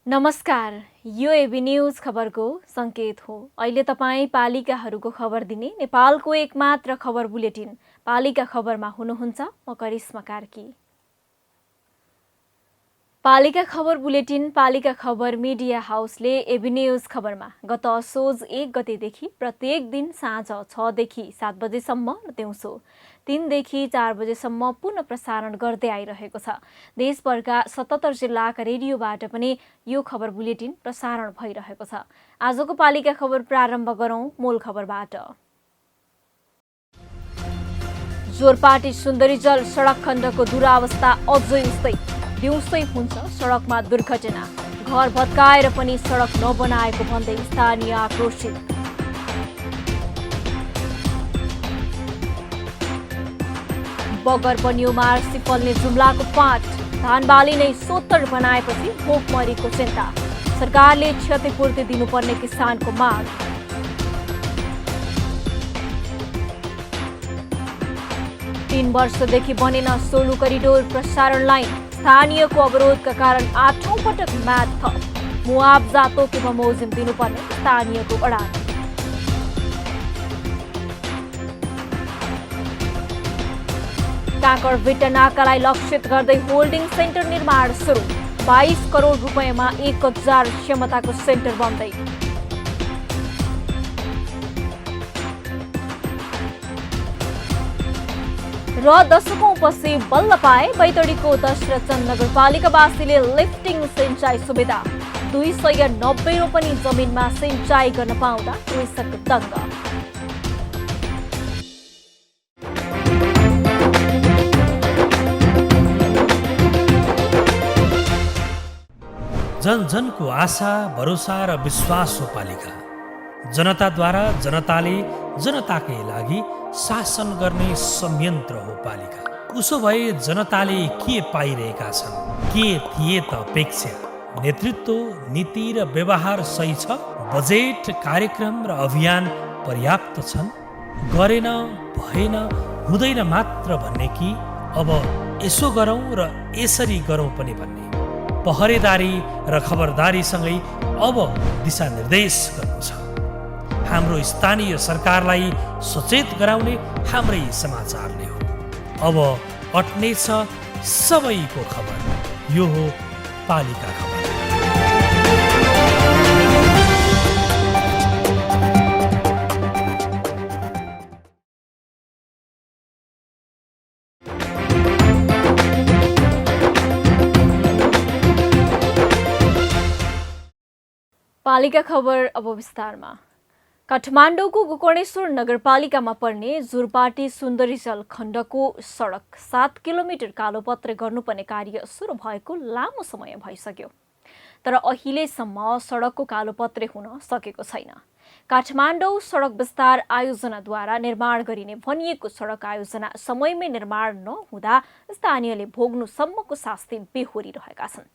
नमस्कार, यो AB news खबरको संकेत हो। अहिले तपाईँ पालिकाहरूको खबर दिने नेपालको एकमात्र खबर बुलेटिन पालिका खबरमा हुनुहुन्छ। म करिश्मा कार्की। पालिका खबर बुलेटिन पालिका खबर मिडिया हाउसले एबी न्यूज खबरमा गत असोज 1 गतेदेखि प्रत्येक दिन साँझ 6 देखि 7 बजेसम्म र दिउँसो 3 देखि 4 बजेसम्म पुनः प्रसारण गर्दै आइरहेको छ। देशभरका 77 जिल्लाका रेडियोबाट पनि यो खबर बुलेटिन प्रसारण भइरहेको छ। आजको पालिका खबर प्रारम्भ गरौं मूल खबरबाट। जोरपाटी सुन्दरीजल सडक खण्डको दुरावस्था अझै उस्तै। दिउँसै हुन्छ सडकमा दुर्घटना। घर भत्काएर पनि सडक नबनाएको भन्दै स्थानीय आक्रोशित। बगर बन्यो मार्सी फल्ने जुम्लाको पाट। धान बाली नै सोत्तर बनाएपछि भोकमरीको चिन्ता। सरकारले क्षतिपूर्ति दिनुपर्ने किसानको माग। तीन वर्षदेखि बनेन सोलु करिडोर प्रसारण लाइन। स्थानीयको अवरोधका कारण 8औं पटक म्याद थप। मुआब्जा तोके बमोजिम दिनुपर्ने स्थानीयको अडान। काँकडभिट्टा नाकालाई लक्षित गर्दै होल्डिङ सेन्टर निर्माण सुरु। 22 करोड रुपैयाँमा 1000 क्षमताको सेन्टर बन्दै। र दशकौंपछि बल्ल पाए बैतडीको दशरथचन्द नगरपालिकावासीले लिफ्टिङ सिंचाई सुविधा। 290 रोपनी जमिनमा सिंचाई गर्न पाउँदा कृषक दङ्ग। जन जनको आशा भरोसा र विश्वास हो पालिका। जनताद्वारा जनताले जनताकै लागि शासन गर्ने संयन्त्र हो पालिका। उसो भए जनताले के पाइरहेका छन्? के थिए त अपेक्षा? नेतृत्व, नीति र व्यवहार सही छ? बजेट, कार्यक्रम र अभियान पर्याप्त छन्? गरेन, भएन, हुँदैन मात्र भन्ने कि अब यसो गरौँ र यसरी गरौँ पनि भन्ने? पहरेदारी र खबरदारीसँगै अब दिशानिर्देश गर्नु छ। हाम्रो स्थानीय सरकारलाई सचेत गराउने हाम्रै समाचारले हो। अब अट्नेछ सबैको खबर। यो हो पालिका खबर। पालिका खबर अब विस्तारमा। काठमाडौँको गोकर्णेश्वर नगरपालिकामा पर्ने जोरपाटी सुन्दरीजल खण्डको सडक 7 किलोमिटर कालोपत्रे गर्नुपर्ने कार्य सुरु भएको लामो समय भइसक्यो, तर अहिलेसम्म सडकको कालोपत्रे हुन सकेको छैन। काठमाडौँ सडक विस्तार आयोजनाद्वारा निर्माण गरिने भनिएको सडक आयोजना समयमै निर्माण नहुँदा स्थानीयले भोग्नुसम्मको शास्ति बेहोरिरहेका छन्।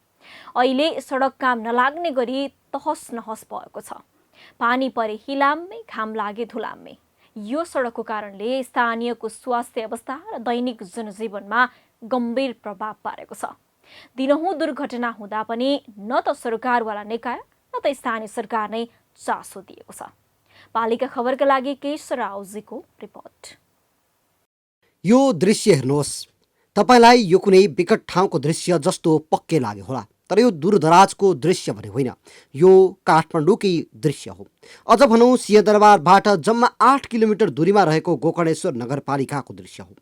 अहिले सडक काम नलाग्ने गरी तहस नहस भएको छ। पानी परे हिलाममै, घाम लागे धुलाममै। यो सडकको कारणले स्थानीयको स्वास्थ्य अवस्था र दैनिक जनजीवनमा गम्भीर प्रभाव पारेको छ। दिनहुँ दुर्घटना हुँदा पनि न त सरकारवाला निकाय न त स्थानीय सरकार नै चासो दिएको छ। पालिका खबरका लागि केशर आउजीको रिपोर्ट। यो दृश्य हेर्नुहोस्। तपाईलाई यो कुनै विकट ठाउँको दृश्य जस्तो पक्कै लाग्यो होला, तर यो दूरदराजको दृश्य भने होइन, यो काठमाडौँकै दृश्य हो। अझ भनौँ सिंहदरबारबाट जम्मा 8 किलोमिटर दूरीमा रहेको गोकर्णेश्वर नगरपालिकाको दृश्य हो।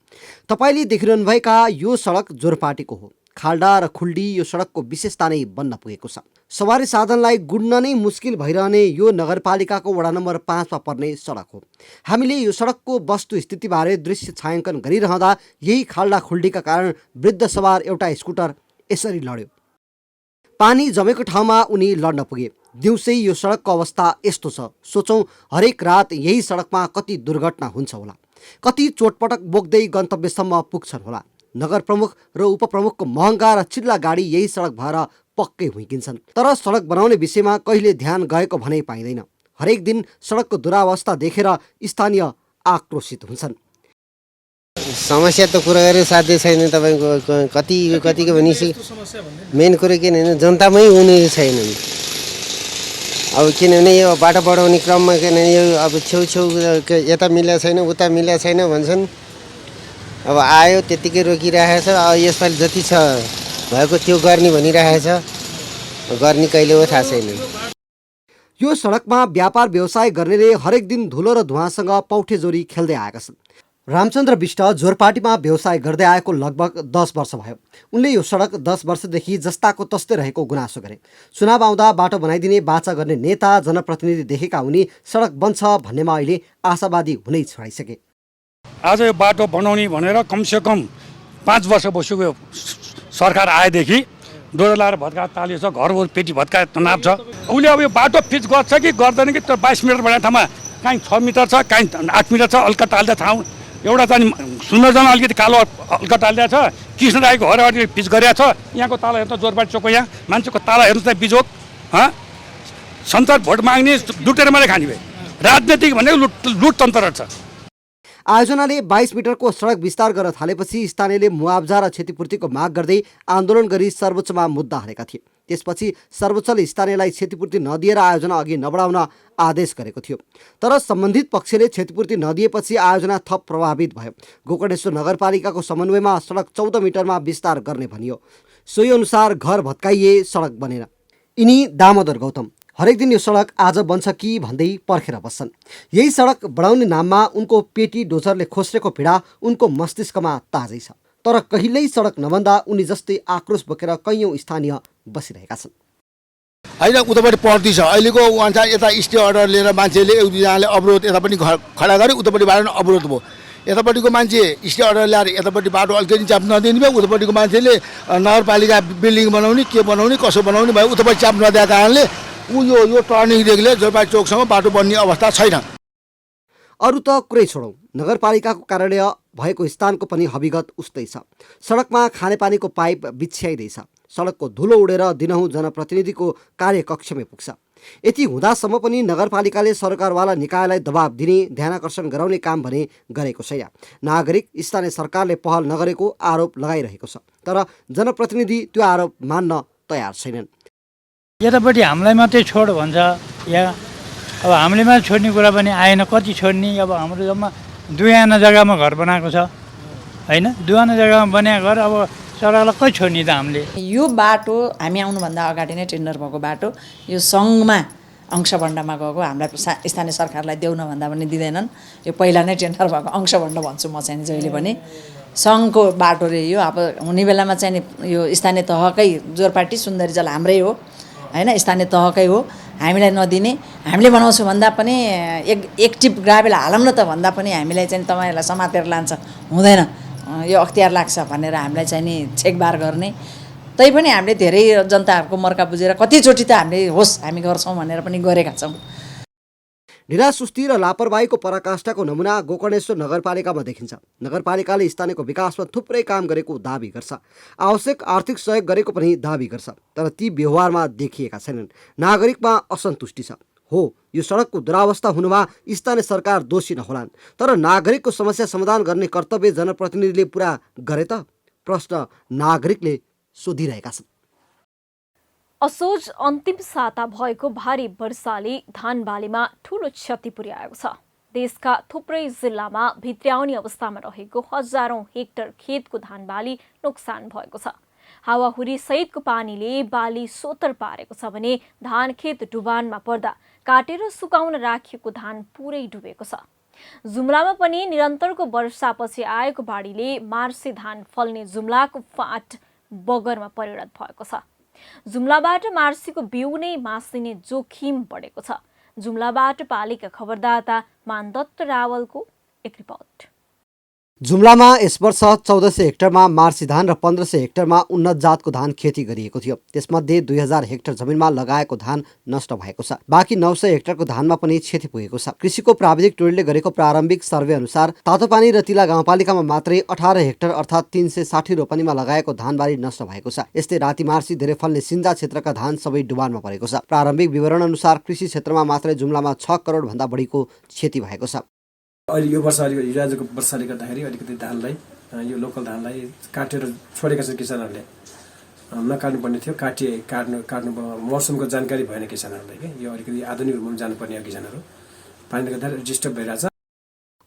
तपाईँले देखिरहनु भएका यो सडक जोरपाटीको हो। खाल्डा र खुल्डी यो सडकको विशेषता नै बन्न पुगेको छ। सवारी साधनलाई गुड्न नै मुस्किल भइरहने यो नगरपालिकाको वडा नम्बर 5 मा पर्ने सडक हो। हामीले यो सडकको वस्तुस्थितिबारे दृश्य छायाङ्कन गरिरहँदा यही खाल्डा खुल्डीका कारण वृद्ध सवार एउटा स्कुटर यसरी लड्यो। पानी जमेको ठाउँमा उनी लड्न पुगे। दिउँसै यो सडकको अवस्था यस्तो छ, सोचौँ हरेक रात यही सडकमा कति दुर्घटना हुन्छ होला, कति चोटपटक बोक्दै गन्तव्यसम्म पुग्छन् होला। नगर प्रमुख र उपप्रमुखको महँगा र चिल्ला गाडी यही सडक भएर पक्कै हुइकिन्छन्। तर सडक बनाउने विषयमा कहिले ध्यान गएको भनै पाइँदैन। हरेक दिन सडकको दुरावस्था देखेर स्थानीय आक्रोशित हुन्छन्। समस्या त कुरा गरेर साध्य छैन तपाईँको, कतिको भनिसक्यो। मेन कुरो किन होइन, जनतामै हुने छैन। अब किनभने यो बाटो बढाउने क्रममा किनभने यो अब छेउछेउ यता मिलेको छैन उता मिलेको छैन भन्छन्। अब आयो त्यत्तिकै रोकिरहेको छ। अब यसपालि जति छ भएको त्यो गर्ने भनिरहेको छ, गर्ने कहिले हो थाहा छैन। यो सडकमा व्यापार व्यवसाय गर्नेले हरेक दिन धुलो र धुवाँसँग पौठेजोरी खेल्दै आएका छन्। रामचन्द्र विष्ट जोरपाटीमा व्यवसाय गर्दै आएको लगभग 10 वर्ष भयो। उनले यो सडक 10 वर्षदेखि जस्ताको तस्तै रहेको गुनासो गरे। चुनाव आउँदा बाटो बनाइदिने बाचा गर्ने नेता जनप्रतिनिधि देखेका उनी सडक बन्छ भन्नेमा अहिले आशावादी हुनै छोडाइसके। आज यो बाटो बनाउने भनेर कमसेकम 5 वर्ष बसेको सरकार आएदेखि डोरा लाएर भत्का तालिएको छ, घर पेटी भत्का तनाव छ। उसले अब यो बाटो पिच गर्छ कि गर्दैन कि त्यो 22 मिटर बनाएको ठाउँमा काहीँ 6 मिटर छ, काहीँ 8 मिटर छ। अल्का ताल्दा ठाउँ एउटा चाहिँ सुन्दरजन अलिकति कालो अल्का तालिदिएको छ। कृष्ण राईको घर अगाडि पिच गरेको छ। यहाँको ताला हेर्नु त जोरपाटी चोकको यहाँ मान्छेको ताला हेर्नु त बिजोक। संसार भोट माग्ने लुटेर मात्रै खाने भए। राजनीतिक भनेको लुटतन्त्र छ। आयोजनाले 22 मिटरको सडक विस्तार गर्न थालेपछि स्थानीयले मुआब्जा र क्षतिपूर्तिको माग गर्दै आन्दोलन गरी सर्वोच्चमा मुद्दा हालेका थिए। त्यसपछि सर्वोच्चले स्थानीयलाई क्षतिपूर्ति नदिएर आयोजना अघि नबढाउन आदेश गरेको थियो। तर सम्बन्धित पक्षले क्षतिपूर्ति नदिएपछि आयोजना थप प्रभावित भयो। गोकर्णेश्वर नगरपालिकाको समन्वयमा सडक 14 मिटरमा विस्तार गर्ने भनियो। सोही अनुसार घर भत्काइए, सडक बनेन। यिनी दामोदर गौतम हरेक दिन यो सडक आज बन्छ कि भन्दै पर्खेर बस्छन्। यही सडक बढाउने नाममा उनको पेटी डोजरले खोस्रेको पीडा उनको मस्तिष्कमा ताजै छ। तर कहिल्यै सडक नबन्दा उनी जस्तै आक्रोश बोकेर कैयौँ स्थानीय बसिरहेका छन्। होइन उतापट्टि पर्दी छ अहिलेको अनुसार। यता स्टे अर्डर लिएर मान्छेले एक दुईजनाले अवरोध यतापट्टि खडा गरे, उतापट्टि बाटो अवरोध भयो। यतापट्टिको मान्छे स्टे अर्डर ल्याएर यतापट्टि बाटो अलिकति चाप नदिने भयो। उतापट्टिको मान्छेले नगरपालिका बिल्डिङ बनाउने के बनाउने कसो बनाउने भयो, उतापट्टि चाप नदिएको कारणले यो टर्निङदेखि जोरपाटी चोकसम्म बाटो बन्ने अवस्था छैन। अरू त कुरै छोडौँ, नगरपालिकाको कार्यालय भएको स्थानको पनि हविगत उस्तै छ। सडकमा खानेपानीको पाइप बिछ्याइँदैछ। सडकको धुलो उडेर दिनहुँ जनप्रतिनिधिको कार्यकक्षमै पुग्छ। यति हुँदासम्म पनि नगरपालिकाले सरकारवाला निकायलाई दबाब दिने, ध्यानाकर्षण गराउने काम भने गरेको छैन। नागरिक स्थानीय सरकारले पहल नगरेको आरोप लगाइरहेको छ। तर जनप्रतिनिधि त्यो आरोप मान्न तयार छैनन्। यतापट्टि हामीलाई मात्रै छोड भन्छ। यहाँ अब हामीले मात्रै छोड्ने कुरा पनि आएन। कति छोड्ने? अब हाम्रो जम्मा 2 आना जग्गामा घर बनाएको छ होइन। 2 आना जग्गामा बनाएको घर अब सडकलाई कति छोड्ने त हामीले? यो बाटो हामी आउनुभन्दा अगाडि नै टेन्डर भएको बाटो यो सङ्घमा अंशबन्डमा गएको। हामीलाई स्थानीय सरकारलाई देऊ न भन्दा पनि दिँदैनन्। यो पहिला नै टेन्डर भएको अंशबन्ड भन्छु म चाहिँ जहिले पनि। सङ्घको बाटो रे यो। अब हुने बेलामा चाहिँ यो स्थानीय तहकै जोरपाटी सुन्दरीजल हाम्रै हो होइन, स्थानीय तहकै हो। हामीलाई नदिने, हामीले बनाउँछौँ भन्दा पनि एक टिप ग्राभेल हालौँ न त भन्दा पनि हामीलाई चाहिँ तपाईँहरूलाई समातेर लान्छ, हुँदैन, यो अख्तियार लाग्छ भनेर हामीलाई चाहिँ नि छेकबार गर्ने। तैपनि हामीले धेरै जनताहरूको मर्का बुझेर कतिचोटि त हामीले होस् हामी गर्छौँ भनेर पनि गरेका छौँ। ढिलासुस्ती र लापरवाहीको पराकाष्ठाको नमुना गोकर्णेश्वर नगरपालिकामा देखिन्छ। नगरपालिकाले स्थानीयको विकासमा थुप्रै काम गरेको दाबी गर्छ, आवश्यक आर्थिक सहयोग गरेको पनि दाबी गर्छ। तर ती व्यवहारमा देखिएका छैनन्। नागरिकमा असन्तुष्टि छ। हो, यो सडकको दुरावस्था हुनुमा स्थानीय सरकार दोषी नहोलान्, तर नागरिकको समस्या समाधान गर्ने कर्तव्य जनप्रतिनिधिले पुरा गरे त? प्रश्न नागरिकले सोधिरहेका छन्। असोज अन्तिम साता भएको भारी वर्षाले धान बालीमा ठूलो क्षति पुर्याएको छ। देशका थुप्रै जिल्लामा भित्र्याउने अवस्थामा रहेको हजारौं हेक्टर खेतको धान बाली नोक्सान भएको छ। हावाहुरी सहितको पानीले बाली सोतर पारेको छ भने धान खेत डुबानमा पर्दा काटेर सुकाउन राखिएको धान पुरै डुबेको छ। जुम्लामा पनि निरन्तरको वर्षापछि आएको बाढीले मार्से धान फल्ने जुम्लाको फाँट बगरमा परिणत भएको छ। जुम्लाबाट मार्सीको बिउ नै मासिने जोखिम बढेको छ। जुम्लाबाट पालिका खबरदाता मानदत्त रावलको एक रिपोर्ट। जुम्लामा यस वर्ष 1400 हेक्टरमा मार्सी धान र 1500 हेक्टरमा उन्नत जातको धान खेती गरिएको थियो। त्यसमध्ये 2000 हेक्टर जमिनमा लगाएको धान नष्ट भएको छ। बाँकी 900 हेक्टरको धानमा पनि क्षति पुगेको छ। कृषिको प्राविधिक टोलीले गरेको प्रारम्भिक सर्वे अनुसार तातोपानी र तिला गाउँपालिकामा मात्रै 18 हेक्टर अर्थात् 360 रोपनीमा लगाएको धानबारी नष्ट भएको छ। यस्तै राति मार्सी धेरै फल्ने सिन्जा क्षेत्रका धान सबै डुबानमा परेको छ। प्रारम्भिक विवरण अनुसार कृषि क्षेत्रमा मात्रै जुम्लामा 6 करोड भन्दा बढीको क्षति भएको छ। अहिले यो वर्ष अलिकति हिजोआजको वर्षाले गर्दाखेरि अलिकति धानलाई यो लोकल धानलाई काटेर छोडेका छन् किसानहरूले। नकाट्नुपर्ने थियो, काट्नु मौसमको जानकारी भएन किसानहरूलाई कि यो अलिकति आधुनिक रूपमा जानुपर्ने हो किसानहरू। पानीले गर्दा डिस्टर्ब भइरहेछ।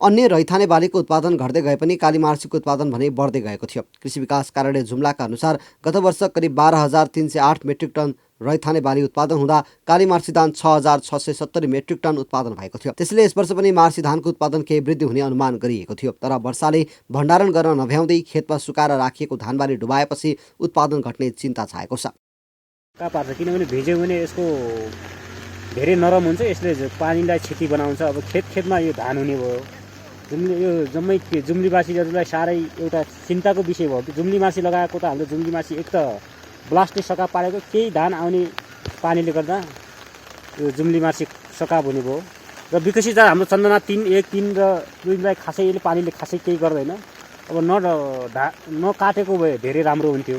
अन्य रैथाने बालीको उत्पादन घट्दै गए पनि कालीमार्सीको उत्पादन भने बढ्दै गएको थियो। कृषि विकास कार्यालय जुम्लाका अनुसार गत वर्ष करिब 12,308 मेट्रिक टन रैथाने बाली उत्पादन हुँदा कालीमार्सी धान 6,670 मेट्रिक टन उत्पादन भएको थियो। त्यसैले यस वर्ष पनि मार्सी धानको उत्पादन केही वृद्धि हुने अनुमान गरिएको थियो। तर वर्षाले भण्डारण गर्न नभ्याउँदै खेतमा सुकाएर राखिएको धानबारी डुबाएपछि उत्पादन घट्ने चिन्ता छाएको छ। पार्छ किनभने भिज्यो भने यसको धेरै नरम हुन्छ, यसले पानीलाई क्षति बनाउँछ। अब खेतमा यो धान हुने भयो। यो जम्मै जुम्लीवासीहरूलाई साह्रै एउटा चिन्ताको विषय भयो कि जुम्लीमासी लगाएको त हाम्रो जुम्लीमासी एक त ब्लास्टले सकाप पारेको, केही धान आउने पानीले गर्दा यो जुम्लीमासी सकाप हुने भयो। र विकसित हाम्रो चन्दना 3, 1, 3 र 2लाई खासै यसले पानीले खासै केही गर्दैन। अब नकाटेको भए धेरै राम्रो हुन्थ्यो।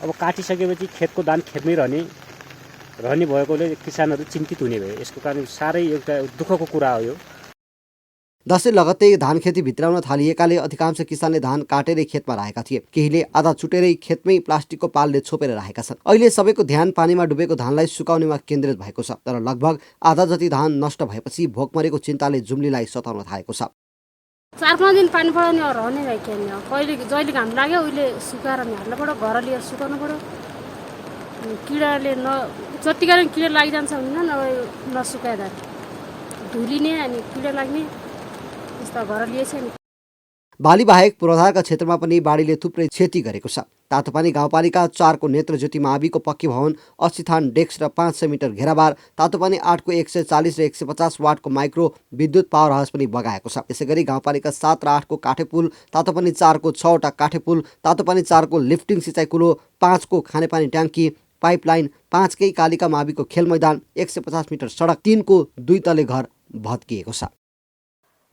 अब काटिसकेपछि खेतको धान खेतमै रहने भएकोले किसानहरू चिन्तित हुने भए। यसको कारण साह्रै एउटा दुःखको कुरा हो यो। दसैँ लगत्तै धान खेती भित्राउन थालिएकाले अधिकांश किसानले धान काटेरै खेतमा राखेका थिए। केहीले आधा चुटेरै खेतमै प्लास्टिकको पालले छोपेर राखेका छन्। अहिले सबैको ध्यान पानीमा डुबेको धानलाई सुकाउनेमा केन्द्रित भएको छ। तर लगभग आधा जति धान नष्ट भएपछि भोकमरीको चिन्ताले जुम्लीलाई सताउन थालेको छ। 4-5 दिन पानी पऱ्यो नि रहने भाइ खेल्ने हो। कहिले जहिले घाम लाग्यो उहिले सुकाएर हाल्नु पर्यो, घर लिएर सुकाउनु पर्यो। किराले जतिकै किरा लागिजान्छ भने नसुकाएर धुलिने अनि किरा लाग्ने यस्ता घर लिएछ नि। बाली बाहेक पूर्वाधारका क्षेत्रमा पनि बाढीले थुप्रै क्षति गरेको छ। तातोपानी गाउँपालिका 4 को नेत्र ज्योति माविको पक्की भवन 80 थान डेस्क र 500 मिटर घेराबार, तातोपानी 8 को 140 र 150 वाटको माइक्रो विद्युत पावर हाउस पनि बगाएको छ। त्यसैगरी गाउँपालिका 7 र 8 को काठे पुल, तातोपानी 4 को 6 वटा काठे पुल, तातोपानी 4 को लिफ्टिङ सिँचाइ कुलो, 5 को खानेपानी ट्याङ्की, पाइपलाइन, 5 कै कालिका माविको खेल मैदान, 150 मिटर सडक, 3 को 2 तले घर भत्किएको छ।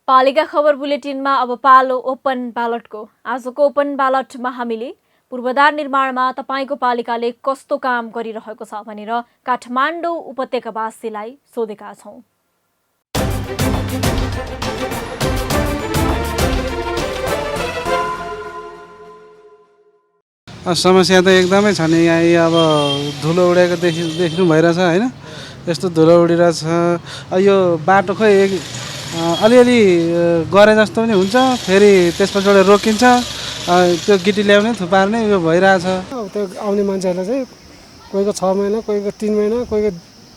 पालिका खबर बुलेटिनमा अब पालो ओपन ब्यालटको। आजको ओपन ब्यालटमा हामीले पूर्वाधार निर्माणमा तपाईँको पालिकाले कस्तो काम गरिरहेको छ भनेर काठमाडौँ उपत्यकावासीलाई सोधेका छौँ। समस्या त एकदमै छ नि। यहाँ अब धुलो उडेको देख्नु भइरहेछ होइन, यस्तो धुलो उडिरहेछ। यो बाटो खोइ अलिअलि गरे जस्तो पनि हुन्छ, फेरि त्यसपछि रोकिन्छ, त्यो गिटी ल्याउने थुपार्ने यो भइरहेछ। त्यो आउने मान्छेहरूलाई चाहिँ कोहीको 6 महिना, कोहीको 3 महिना, कोहीको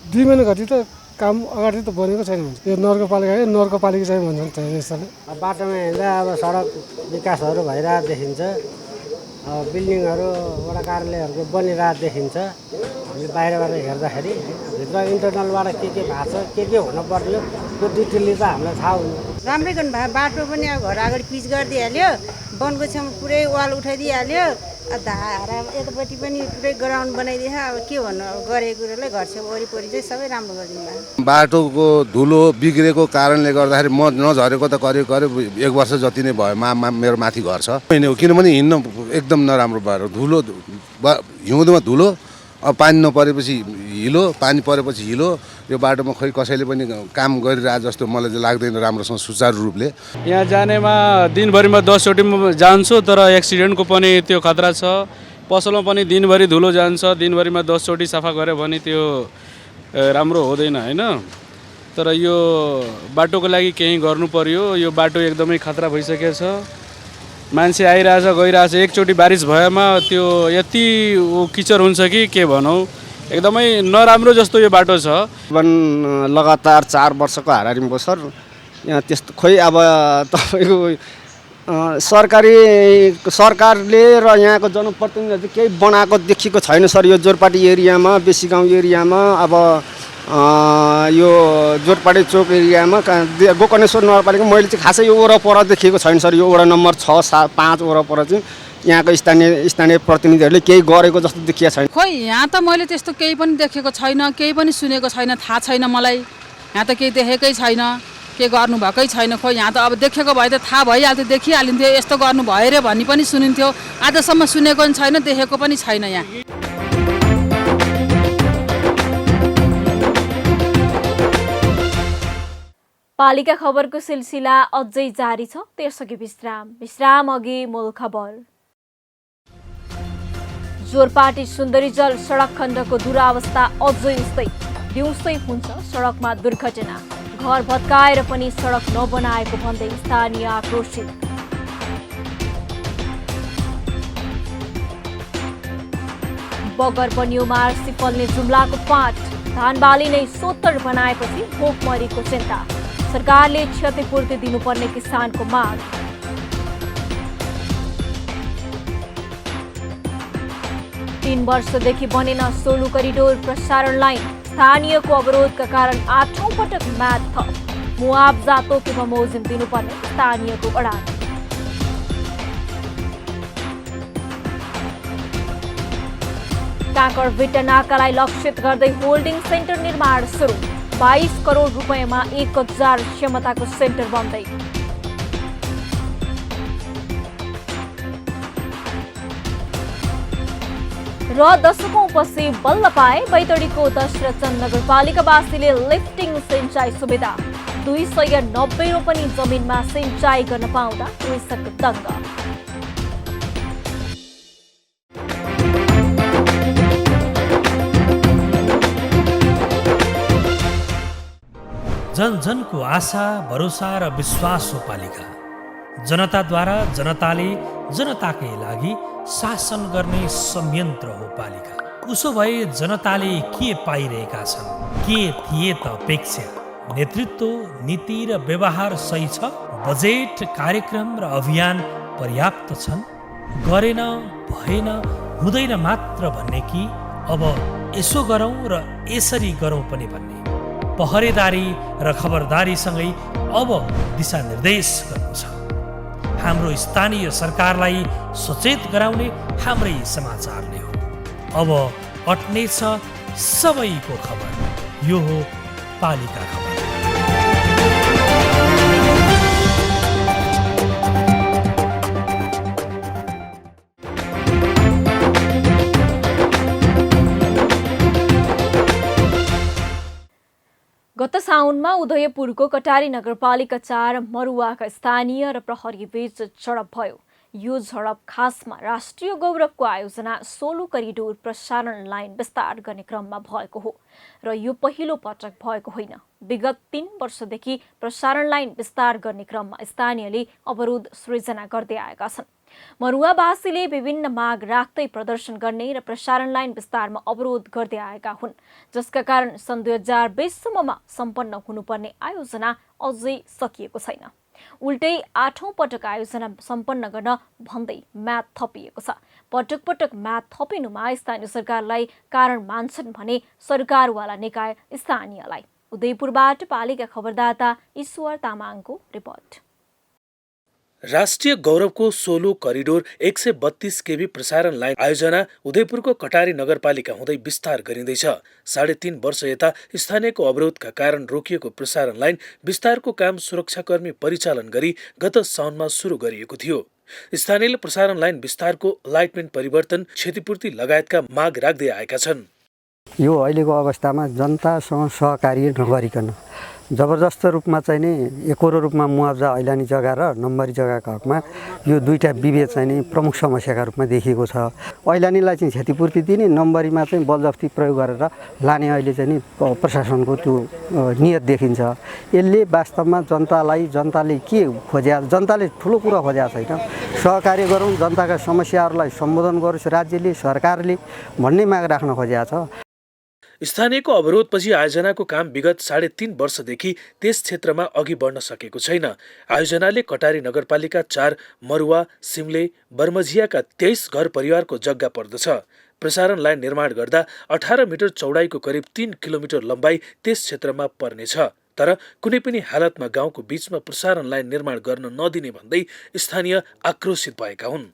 2 महिना घटी त काम अगाडि त बनेको छैन भन्छ। यो नगरपालिका चाहिँ भन्छन् यस्तोले। बाटोमा हिँड्दा अब सडक विकासहरू भइरहेको देखिन्छ, बिल्डिङहरू वडा कार्यालयहरूको बनिरहेको देखिन्छ। हामी बाहिरबाट हेर्दाखेरि भित्र इन्टरनलबाट के भएको छ, के हुनुपर्ने त्यो डिटेलली त हामीलाई थाहा हुनु। राम्रै गर्नुभयो। बाटो पनि अब घर अगाडि पिच गरिदिइहाल्यो, वनको छेउमा पुरै वाल उठाइदिइहाल्यो, धारा यतापट्टि पनि पुरै ग्राउन्ड बनाइदिए। अब के भन्नु, अब गरेको कुरोलाई घर छेउ वरिपरि चाहिँ सबै राम्रो गरिदिनु भयो। बाटोको धुलो बिग्रेको कारणले गर्दाखेरि म नझरेको त करिब 1 वर्ष जति नै भयो। मेरो माथि घर छ, किनभने हिँड्न एकदम नराम्रो भएर धुलो हिउँदोमा धुलो, अब पानी नपरेपछि हिलो, पानी परेपछि हिलो। यो बाटोमा खोइ कसैले पनि काम गरिरहेको जस्तो मलाई चाहिँ लाग्दैन राम्रोसँग सुचारू रूपले। यहाँ जानेमा दिनभरिमा 10 चोटि जान्छु, तर एक्सिडेन्टको पनि त्यो खतरा छ। पसलमा पनि दिनभरि धुलो जान्छ, दिनभरिमा 10 चोटि सफा गऱ्यो भने त्यो राम्रो हुँदैन होइन। तर यो बाटोको लागि केही गर्नु पर्यो। यो बाटो एकदमै खतरा भइसकेको छ। मान्छे आइरहेछ गइरहेछ, एकचोटि बारिस भएमा त्यो यति किचर हुन्छ कि के भनौँ, एकदमै नराम्रो जस्तो यो बाटो छ। लगातार 4 वर्षको हाराहारीमा सर यहाँ त्यस्तो खोइ अब तपाईँको सरकारले र यहाँको जनप्रतिनिधिहरूले केही बनाएको देखिएको छैन सर। यो जोरपाटी एरियामा, बेसी गाउँ एरियामा अब यो जोरपाटी चोक एरियामा गोकर्णेश्वर नगरपालिका मैले चाहिँ खासै यो वरपर देखेको छैन सर। यो वडा नम्बर 6, 7, 5 वरपर चाहिँ यहाँको स्थानीय प्रतिनिधिहरूले केही गरेको जस्तो देखिया छैन। खोइ यहाँ त मैले त्यस्तो केही पनि देखेको छैन, केही पनि सुनेको छैन, थाहा छैन मलाई। यहाँ त केही देखेकै छैन, के गर्नुभएकै छैन। खोइ यहाँ त अब देखेको भए त थाहा भइहाल्थ्यो, देखिहालिन्थ्यो, यस्तो गर्नुभयो रे भन्ने पनि सुनिन्थ्यो। आजसम्म सुनेको पनि छैन, देखेको पनि छैन यहाँ। पालिका खबरको सिलसिला अझै जारी छ, त्यसअघि विश्राम अघि मूल खबर। जोरपाटी सुन्दरीजल सडक खण्डको दुरावस्था अझै उस्तै, दिउँसै हुन्छ सडकमा दुर्घटना। घर भत्काएर पनि सडक नबनाएको भन्दै स्थानीय आक्रोशित। बगर बनियो मार सिफल्ने जुम्लाको पाठ। धान बाली नै सोत्तर बनाएपछि भोकमरीको चिन्ता। सरकारले क्षतिपूर्ति दिनुपर्ने किसानको माग। तीन वर्षदेखि बनेन सोलु करिडोर प्रसारण लाइन। स्थानीयको अवरोधका कारण 8औं पटक म्याद थप। मुआवजा तोके बमोजिम दिनुपर्ने स्थानीयको अडान। काँकडभिट्टा नाकालाई लक्षित गर्दै होल्डिङ सेन्टर निर्माण सुरु। 22 करोड रुपैयाँमा 1000 क्षमताको सेन्टर बन्दै। र दशकौंपछि बल्ल पाए बैतडीको दशरथन नगरपालिकावासीले लिफ्टिङ सिंचाई सुविधा। 290 रोपनी जमिनमा सिंचाई गर्न पाउँदा कृषक दङ्ग। जन जनको आशा, भरोसा र विश्वास हो पालिका। जनताद्वारा जनताले जनताकै लागि शासन गर्ने संयन्त्र हो पालिका। उसो भए जनताले के पाइरहेका छन्? के थिए त अपेक्षा? नेतृत्व, नीति र व्यवहार सही छ? बजेट, कार्यक्रम र अभियान पर्याप्त छन्? गरेन, भएन, हुँदैन मात्र भन्ने कि अब यसो गरौँ र यसरी गरौँ पनि भन्ने? पहरेदारी र खबरदारीसँगै अब दिशानिर्देश गर्नु छ। हाम्रो स्थानीय सरकारलाई सचेत गराउने हाम्रै समाचारले हो। अब अट्नेछ सबैको खबर। यो हो पालिका खबर। गत साउनमा उदयपुरको कटारी नगरपालिका 4 मरुवाका स्थानीय र प्रहरी बीच झडप भयो। यो झडप खासमा राष्ट्रिय गौरवको आयोजना सोलु करिडोर प्रसारण लाइन विस्तार गर्ने क्रममा भएको हो र यो पहिलो पटक भएको होइन। विगत 3 वर्षदेखि प्रसारण लाइन विस्तार गर्ने क्रममा स्थानीयले अवरोध सृजना गर्दै आएका छन्। मरुवावासीले विभिन्न माग राख्दै प्रदर्शन गर्ने र प्रसारण लाइन विस्तारमा अवरोध गर्दै आएका हुन्, जसका कारण सन् 2020 सम्ममा सम्पन्न हुनुपर्ने आयोजना अझै सकिएको छैन। उल्टै 8औं पटक आयोजना सम्पन्न गर्न भन्दै म्याद थपिएको छ। पटक पटक म्याद थपिनुमा स्थानीय सरकारलाई कारण मान्छन् भने सरकारवाला निकाय स्थानीयलाई। उदयपुरबाट पालिका खबरदाता ईश्वर तामाङको रिपोर्ट। राष्ट्रिय गौरवको सोलु करिडोर 132 केबी प्रसारण लाइन आयोजना उदयपुरको कटारी नगरपालिका हुँदै विस्तार गरिँदैछ। 3.5 वर्ष यता स्थानीयको अवरोधका कारण रोकिएको प्रसारण लाइन विस्तारको काम सुरक्षाकर्मी परिचालन गरी गत साउनमा सुरु गरिएको थियो। स्थानीयले प्रसारण लाइन विस्तारको लाइटमेन परिवर्तन, क्षतिपूर्ति लगायतका माग राख्दै आएका छन्। यो अहिलेको अवस्थामा जनतासँग सहकार्य नगरिकन जबरजस्त रूपमा चाहिँ नि एकोरो रूपमा मुआवजा ऐलानी जग्गा र नम्बरी जग्गाको हकमा यो दुईटा विभेद चाहिँ नि प्रमुख समस्याका रूपमा देखिएको छ। ऐलानीलाई चाहिँ क्षतिपूर्ति दिने, नम्बरीमा चाहिँ बलजफ्ती प्रयोग गरेर लाने अहिले चाहिँ नि प्रशासनको त्यो नियत देखिन्छ। यसले वास्तवमा जनताले के खोज्या, जनताले ठुलो कुरा खोज्या छैन। सहकार्य गरौँ, जनताका समस्याहरूलाई सम्बोधन गरोस् राज्यले, सरकारले भन्ने माग राख्न खोज्या छ। स्थानीयको अवरोधपछि आयोजनाको काम विगत 3.5 वर्षदेखि त्यस क्षेत्रमा अघि बढ्न सकेको छैन। आयोजनाले कटारी नगरपालिका 4 मरुवा, सिमले, बर्मझियाका 23 घर परिवारको जग्गा पर्दछ। प्रसारण लाइन निर्माण गर्दा 18 मिटर चौडाइको करिब 3 किलोमिटर लम्बाइ त्यस क्षेत्रमा पर्नेछ। तर कुनै पनि हालतमा गाउँको बीचमा प्रसारण लाइन निर्माण गर्न नदिने भन्दै स्थानीय आक्रोशित भएका हुन्।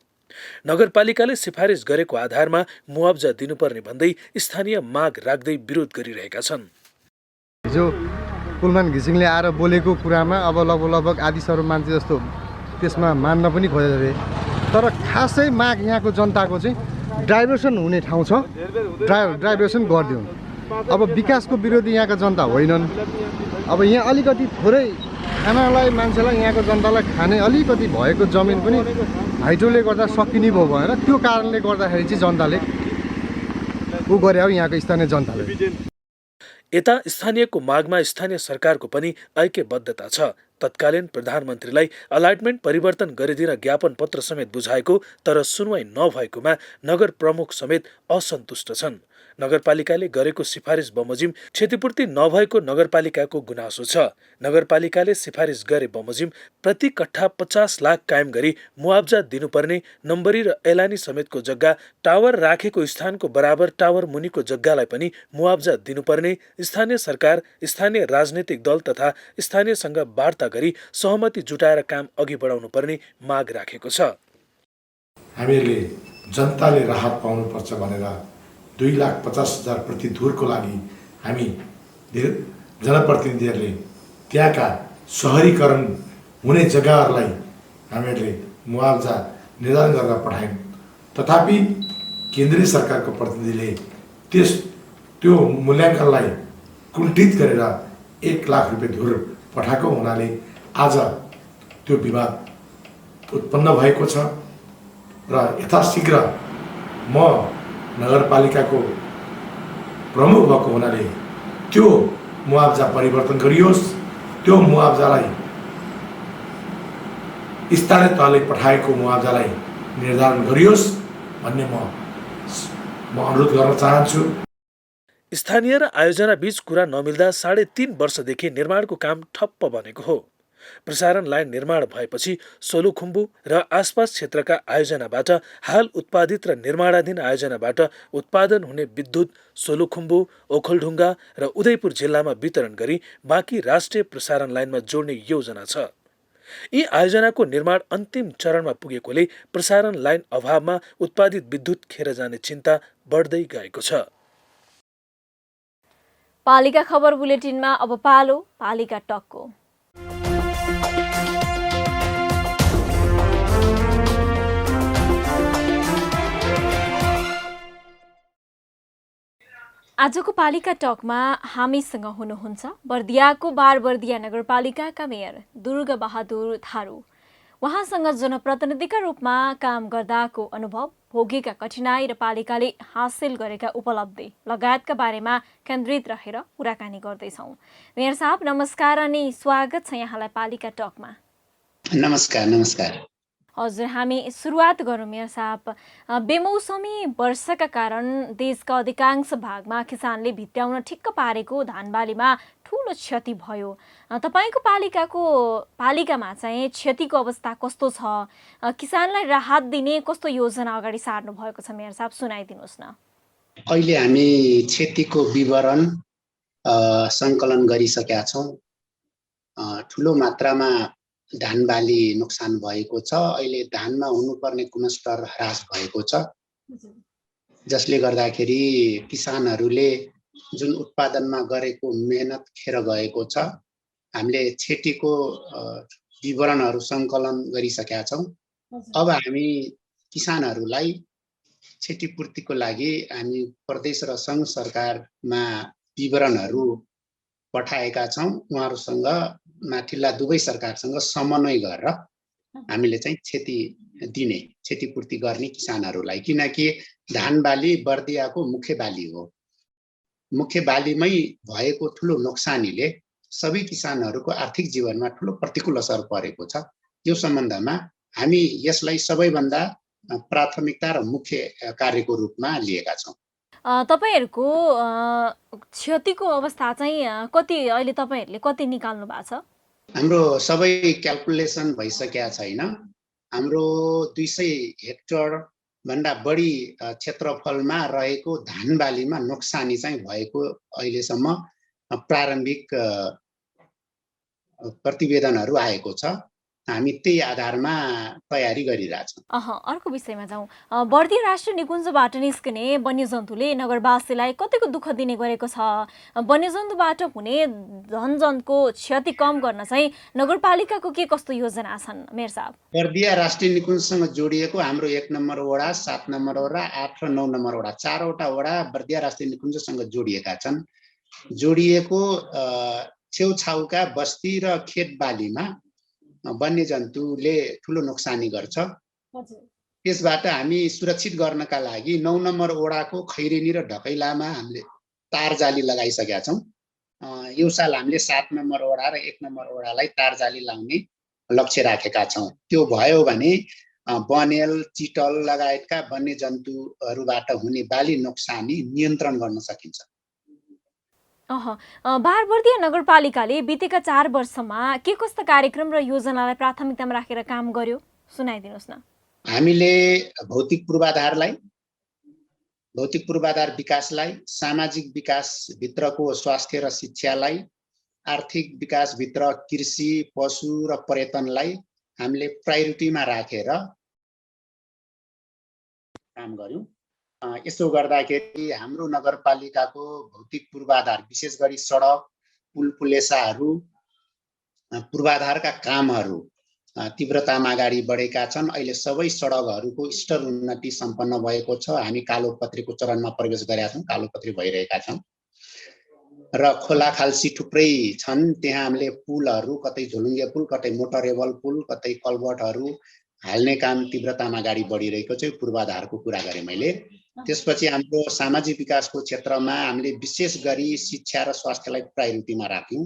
नगरपालिकाले सिफारिस गरेको आधारमा मुआब्जा दिनुपर्ने भन्दै स्थानीय माग राख्दै विरोध गरिरहेका छन्। हिजो कुलमान घिसिङले आएर बोलेको कुरामा अब लगभग आधी सरो मान्छे जस्तो त्यसमा मान्न पनि खोजे, तर खासै माग यहाँको जनताको चाहिँ डाइभर्सन हुने ठाउँ छ, डाइभर्सन गरिदिउन्। अब विकासको विरोधी यहाँका जनता होइनन्। अब यहाँ अलिकति थोरै खानालाई मान्छेलाई यहाँको जनतालाई खाने अलिकति भएको जमिन पनि हाइड्रोले गर्दा सकिने भयो भनेर त्यो कारणले गर्दाखेरि चाहिँ जनताले ऊ गरे हो यहाँको स्थानीय जनताले। यता स्थानीयको मागमा स्थानीय सरकारको पनि ऐक्यबद्धता छ। तत्कालीन प्रधानमन्त्रीलाई अलाइटमेन्ट परिवर्तन गरिदिन ज्ञापन पत्र समेत बुझाएको तर सुनवाई नभएकोमा नगर प्रमुख समेत असन्तुष्ट छन्। नगरपालिकाले गरेको सिफारिस बमोजिम क्षतिपूर्ति नभएको नगरपालिकाको गुनासो छ। नगरपालिकाले सिफारिस गरे बमोजिम प्रति कट्ठा 50 लाख कायम गरी मुआब्जा दिनुपर्ने, नम्बरी र एलानी समेतको जग्गा टावर राखेको स्थानको बराबर टावर मुनिको जग्गालाई पनि मुआब्जा दिनुपर्ने, स्थानीय सरकार, स्थानीय राजनीतिक दल तथा स्थानीयसँग वार्ता गरी सहमति जुटाएर काम अघि बढाउनु पर्ने माग राखेको छ। हामीहरूले जनताले राहत पाउनुपर्छ भनेर 2,50,000 प्रति धुरको लागि हामी जनप्रतिनिधिहरूले त्यहाँका सहरीकरण हुने जग्गाहरूलाई हामीहरूले मुआब्जा निर्धारण गरेर पठायौँ। तथापि केन्द्रीय सरकारको प्रतिनिधिले त्यो मूल्याङ्कनलाई कुण्ठित गरेर 1 लाख रुपियाँ धुर पठाएको हुनाले आज त्यो विवाद उत्पन्न भएको छ र यथाशीघ्र म नगरपालिकाको प्रमुख भएको हुनाले त्यो मुआब्जा परिवर्तन गरियोस्, त्यो मुआब्जालाई स्थानीय तहले पठाएको मुआब्जालाई निर्धारण गरियोस् भन्ने म अनुरोध गर्न चाहन्छु। स्थानीय र आयोजना बीच कुरा नमिल्दा 3.5 वर्षदेखि निर्माणको काम ठप्प बनेको हो। प्रसारण लाइन निर्माण भएपछि सोलुखुम्बु र आसपास क्षेत्रका आयोजनाबाट हाल उत्पादित र निर्माणाधीन आयोजनाबाट उत्पादन हुने विद्युत सोलुखुम्बु, ओखलढुङ्गा र उदयपुर जिल्लामा वितरण गरी बाँकी राष्ट्रिय प्रसारण लाइनमा जोड्ने योजना छ। यी आयोजनाको निर्माण अन्तिम चरणमा पुगेकोले प्रसारण लाइन अभावमा उत्पादित विद्युत खेर जाने चिन्ता बढ्दै गएको छ। पालिका खबर बुलेटिनमा अब पालो पालिका टकको। आजको पालिका टकमा हामीसँग हुनुहुन्छ बर्दियाको बारबर्दिया नगरपालिकाका मेयर दुर्गा बहादुर थारू। उहाँसँग जनप्रतिनिधिका रूपमा काम गर्दाको अनुभव, भोगेका कठिनाई र पालिकाले हासिल गरेका उपलब्धि लगायतका बारेमा केन्द्रित रहेर कुराकानी गर्दैछौँ। मेयर साहब नमस्कार अनि स्वागत छ यहाँलाई पालिका टकमा। नमस्कार। नमस्कार हजुर, हामी सुरुवात गरौँ मेयर साहब। बेमौसमी वर्षाका कारण देशका अधिकांश भागमा किसानले भित्र्याउन ठिक्क पारेको धानबालीमा ठुलो क्षति भयो। तपाईँको पालिकामा चाहिँ क्षतिको अवस्था कस्तो छ? किसानलाई राहत दिने कस्तो योजना अगाडि सार्नु भएको छ मेयर साहब, सुनाइदिनुहोस् न। अहिले हामी क्षतिको विवरण सङ्कलन गरिसकेका छौँ। ठुलो मात्रामा धान बाली नोक्सान भएको छ। अहिले धानमा हुनुपर्ने गुणस्तर ह्रास भएको छ, जसले गर्दाखेरि किसानहरूले जुन उत्पादनमा गरेको मेहनत खेर गएको छ। हामीले क्षतिको विवरणहरू सङ्कलन गरिसकेका छौँ। अब हामी किसानहरूलाई क्षतिपूर्तिको लागि हामी प्रदेश र सङ्घ सरकारमा विवरणहरू पठाएका छौँ। उहाँहरूसँग माथिल्ला दुवै सरकारसँग समन्वय गरेर हामीले चाहिँ क्षतिपूर्ति गर्ने किसानहरूलाई, किनकि धान बाली बर्दियाको मुख्य बाली हो। मुख्य बालीमै भएको ठुलो नोक्सानीले सबै किसानहरूको आर्थिक जीवनमा ठुलो प्रतिकूल असर परेको छ। यो सम्बन्धमा हामी यसलाई सबैभन्दा प्राथमिकता र मुख्य कार्यको रूपमा लिएका छौँ। तपाईहरूको क्षतिको अवस्था चाहिँ कति अहिले तपाईँहरूले कति निकाल्नु भएको छ? हाम्रो सबै क्याल्कुलेसन भइसकेका छैन। हाम्रो 200 हेक्टर भन्दा बढी क्षेत्रफलमा रहेको धान बालीमा नोक्सानी चाहिँ भएको अहिलेसम्म प्रारम्भिक प्रतिवेदनहरू आएको छ। हामी त्यही आधारमा तयारी गरिरहेछौँ। अर्को विषयमा जाउँ। बर्दिया राष्ट्रिय निकुञ्जबाट निस्किने वन्यजन्तुले नगरवासीलाई कतिको दुःख दिने गरेको छ। वन्यजन्तुबाट हुने धनजनको क्षति कम गर्न चाहिँ नगरपालिकाको के कस्तो योजना छन् मेयर साहब? बर्दिया राष्ट्रिय निकुञ्जसँग जोडिएको हाम्रो 1 नम्बर वडा, 7 नम्बर वडा, 8 र 9 नम्बर वडा, 4वटा वडा बर्दिया राष्ट्रिय निकुञ्जसँग जोडिएका छन्। जोडिएको छेउछाउका बस्ती र खेत बालीमा वन्यजन्तुले ठुलो नोक्सानी गर्छ। त्यसबाट हामी सुरक्षित गर्नका लागि 9 नम्बर वडाको खैरेनी र ढकैलामा हामीले तार जाली लगाइसकेका छौँ। यो साल हामीले 7 नम्बर वडा र 1 नम्बर वडालाई तार जाली लाउने लक्ष्य राखेका छौँ। त्यो भयो भने बनेल, चितल लगायतका वन्यजन्तुहरूबाट हुने बाली नोक्सानी नियन्त्रण गर्न सकिन्छ। बर्दिया नगरपालिकाले बितेका 4 वर्षमा के कस्ता कार्यक्रम र योजनालाई प्राथमिकतामा राखेर काम गर्यो सुनाइदिनुहोस् न। हामीले भौतिक पूर्वाधार विकासलाई, सामाजिक विकासभित्रको स्वास्थ्य र शिक्षालाई, आर्थिक विकासभित्र कृषि, पशु र पर्यटनलाई हामीले प्रायोरिटीमा राखेर काम गर्यौं। यसो गर्दाखेरि हाम्रो नगरपालिकाको भौतिक पूर्वाधार विशेष गरी सडक, पुल पुलेसाहरू, पूर्वाधारका कामहरू तीव्रतामा अगाडि बढेका छन्। अहिले सबै सडकहरूको स्तर उन्नति सम्पन्न भएको छ। हामी कालोपत्रीको चरणमा प्रवेश गरेका छौँ, कालोपत्री भइरहेका छौँ र खोलाखाल्सी थुप्रै छन्। त्यहाँ हामीले पुलहरू, कतै झोलुङ्गे पुल, कतै मोटरेबल पुल, कतै कल्भर्टहरू हाल्ने काम तीव्रतामा अगाडि बढिरहेको छ। पूर्वाधारको कुरा गरेँ मैले। त्यसपछि हाम्रो सामाजिक विकासको क्षेत्रमा हामीले विशेष गरी शिक्षा र स्वास्थ्यलाई प्रायोरिटीमा राख्यौँ।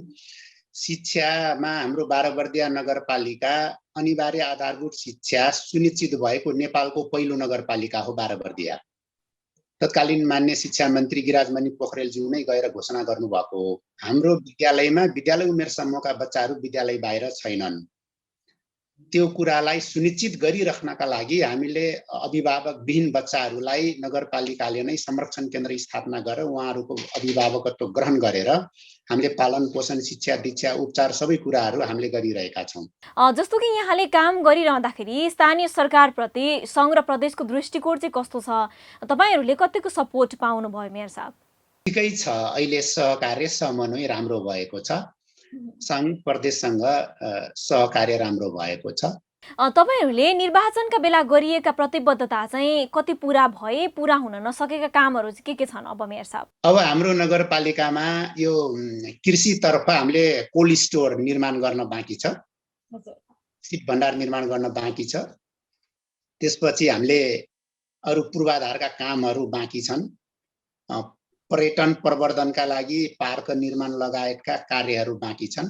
शिक्षामा हाम्रो बाह्रबर्दिया नगरपालिका अनिवार्य आधारभूत शिक्षा सुनिश्चित भएको नेपालको पहिलो नगरपालिका हो बाह्रबर्दिया। तत्कालीन मान्य शिक्षा मन्त्री गिराजमणि पोखरेलज्यू नै गएर घोषणा गर्नुभएको हो। हाम्रो विद्यालयमा विद्यालय उमेर समूहका बच्चाहरू विद्यालय बाहिर छैनन्। त्यो कुरालाई सुनिश्चित गरिराख्नका लागि हामीले अभिभावकविहीन बच्चाहरूलाई नगरपालिकाले नै संरक्षण केन्द्र स्थापना गरेर उहाँहरूको अभिभावकत्व ग्रहण गरेर हामीले पालन पोषण, शिक्षा, दीक्षा, उपचार सबै कुराहरू हामीले गरिरहेका छौँ। जस्तो कि यहाँले काम गरिरहँदाखेरि स्थानीय सरकारप्रति सङ्घ र प्रदेशको दृष्टिकोण चाहिँ कस्तो छ? तपाईँहरूले कतिको सपोर्ट पाउनुभयो मेयर साहब? ठिकै छ, अहिले सहकार्य समन्वय राम्रो भएको छ। सङ्घ प्रदेशसँग सहकार्य राम्रो भएको छ। तपाईँहरूले निर्वाचनका बेला गरिएका प्रतिबद्धता चाहिँ कति पुरा भए, पुरा हुन नसकेका कामहरू चाहिँ के छन् अब मेयर साहब? अब हाम्रो नगरपालिकामा यो कृषितर्फ हामीले कोल्ड स्टोर निर्माण गर्न बाँकी छ, शीत भण्डार निर्माण गर्न बाँकी छ। त्यसपछि हामीले अरू पूर्वाधारका कामहरू बाँकी छन्। पर्यटन प्रवर्धनका लागि पार्क निर्माण लगायतका कार्यहरू बाँकी छन्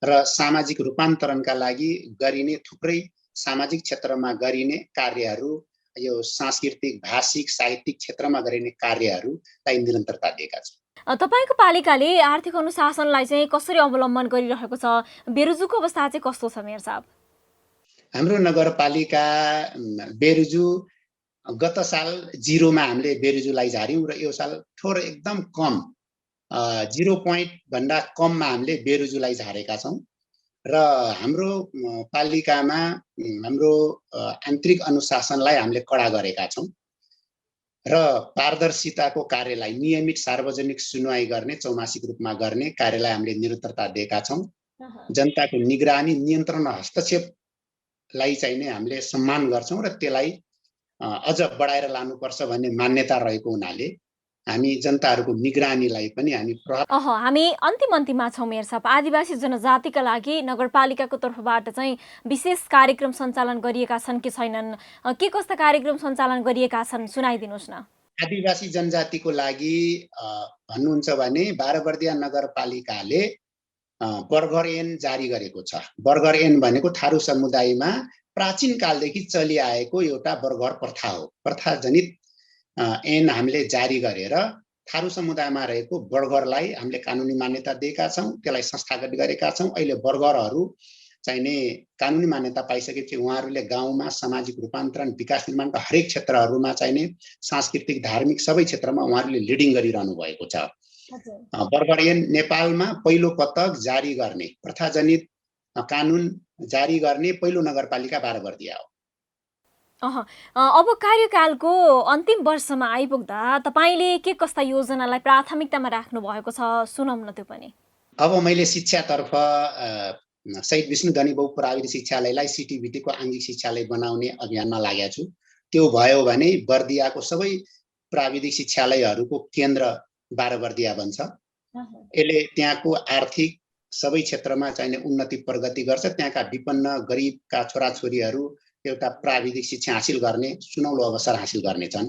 र सामाजिक रूपान्तरणका लागि गरिने थुप्रै सामाजिक क्षेत्रमा गरिने कार्यहरू, यो सांस्कृतिक, भाषिक, साहित्यिक क्षेत्रमा गरिने कार्यहरूलाई निरन्तरता दिएका छौँ। तपाईँको पालिकाले आर्थिक अनुशासनलाई चाहिँ कसरी अवलम्बन गरिरहेको छ? बेरुजुको अवस्था चाहिँ कस्तो छ मेयर साहब? हाम्रो नगरपालिका बेरुजु गत साल 0मा हामीले बेरुजुलाई झार्यौँ र यो साल थोरै एकदम कम 0 पोइन्ट भन्दा कममा हामीले बेरुजुलाई झारेका छौँ र हाम्रो पालिकामा हाम्रो आन्तरिक अनुशासनलाई हामीले कडा गरेका छौँ र पारदर्शिताको कार्यलाई नियमित सार्वजनिक सुनवाई गर्ने, चौमासिक रूपमा गर्ने कार्यलाई हामीले निरन्तरता दिएका छौँ। जनताको निगरानी, नियन्त्रण र हस्तक्षेपलाई चाहिँ नै हामीले सम्मान गर्छौँ र त्यसलाई अझ बढाएर लानुपर्छ भन्ने मान्यता रहेको हुनाले हामी जनताहरूको निगरानीलाई पनि हामी अन्तिममा छौँ मेयर साहब। आदिवासी जनजातिका लागि नगरपालिकाको तर्फबाट चाहिँ विशेष कार्यक्रम सञ्चालन गरिएका छन् कि छैनन्? के कस्ता कार्यक्रम सञ्चालन गरिएका छन् सुनाइदिनुहोस् न। आदिवासी जनजातिको लागि भन्नुहुन्छ भने बाह्रबर्दिया नगरपालिकाले बर्गर ऐन जारी गरेको छ। बर्गर ऐन भनेको थारू समुदायमा प्राचीन कालदेखि चलिआएको एउटा बर्गर प्रथा हो। प्रथाजनित ऐन हामीले जारी गरेर थारू समुदायमा रहेको बर्गरलाई हामीले कानुनी मान्यता दिएका छौँ, त्यसलाई संस्थागत गरेका छौँ। अहिले बर्गरहरू चाहिने कानुनी मान्यता पाइसकेपछि उहाँहरूले गाउँमा सामाजिक रूपान्तरण विकास निर्माणका हरेक क्षेत्रहरूमा चाहिने सांस्कृतिक धार्मिक सबै क्षेत्रमा उहाँहरूले लिडिङ गरिरहनु भएको छ। बर्बरियन नेपालमा पहिलो पटक जारी गर्ने प्रथाजनित कानुन जारी गर्ने पहिलो नगरपालिका बाराबर्दिया हो। अब कार्यकालको अन्तिम वर्षमा आइपुग्दा तपाईँले के कस्ता योजनालाई प्राथमिकतामा राख्नु भएको छ सुनाउन त्यो पनि। अब मैले शिक्षातर्फ शहीद विष्णु धनी बहुप्राविधिक शिक्षालयलाई सिटिभिटीको आङ्गिक शिक्षालय बनाउने अभियानमा लागेको छु। त्यो भयो भने बर्दियाको सबै प्राविधिक शिक्षालयहरूको केन्द्र बाराबर्दिया बन्छ। यसले त्यहाँको आर्थिक सबै क्षेत्रमा चाहिने उन्नति प्रगति गर्छ। त्यहाँका विपन्न गरिबका छोराछोरीहरू एउटा प्राविधिक शिक्षा हासिल गर्ने सुनौलो अवसर हासिल गर्नेछन्।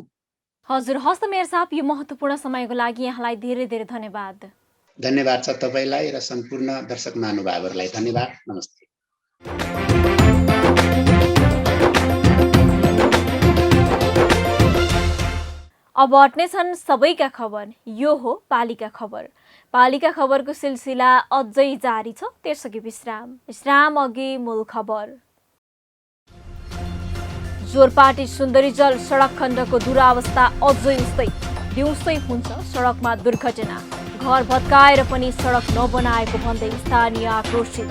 हजुर, हस् त मेयर साहब, यो महत्त्वपूर्ण समयको लागि यहाँलाई धेरै धेरै धन्यवाद। धन्यवाद छ तपाईलाई र सम्पूर्ण दर्शक महानुभावहरूलाई धन्यवाद। नमस्ते। अब हट्नेछन् सबैका खबर, यो हो पालिका खबर। पालिका खबरको सिलसिला अझै जारी छ, त्यसअघि विश्राम अघि मूल खबर। जोरपाटी सुन्दरीजल सडक खण्डको दुरावस्था अझै उस्तै, दिउँसै हुन्छ सडकमा दुर्घटना। घर भत्काएर पनि सडक नबनाएको भन्दै स्थानीय आक्रोशित।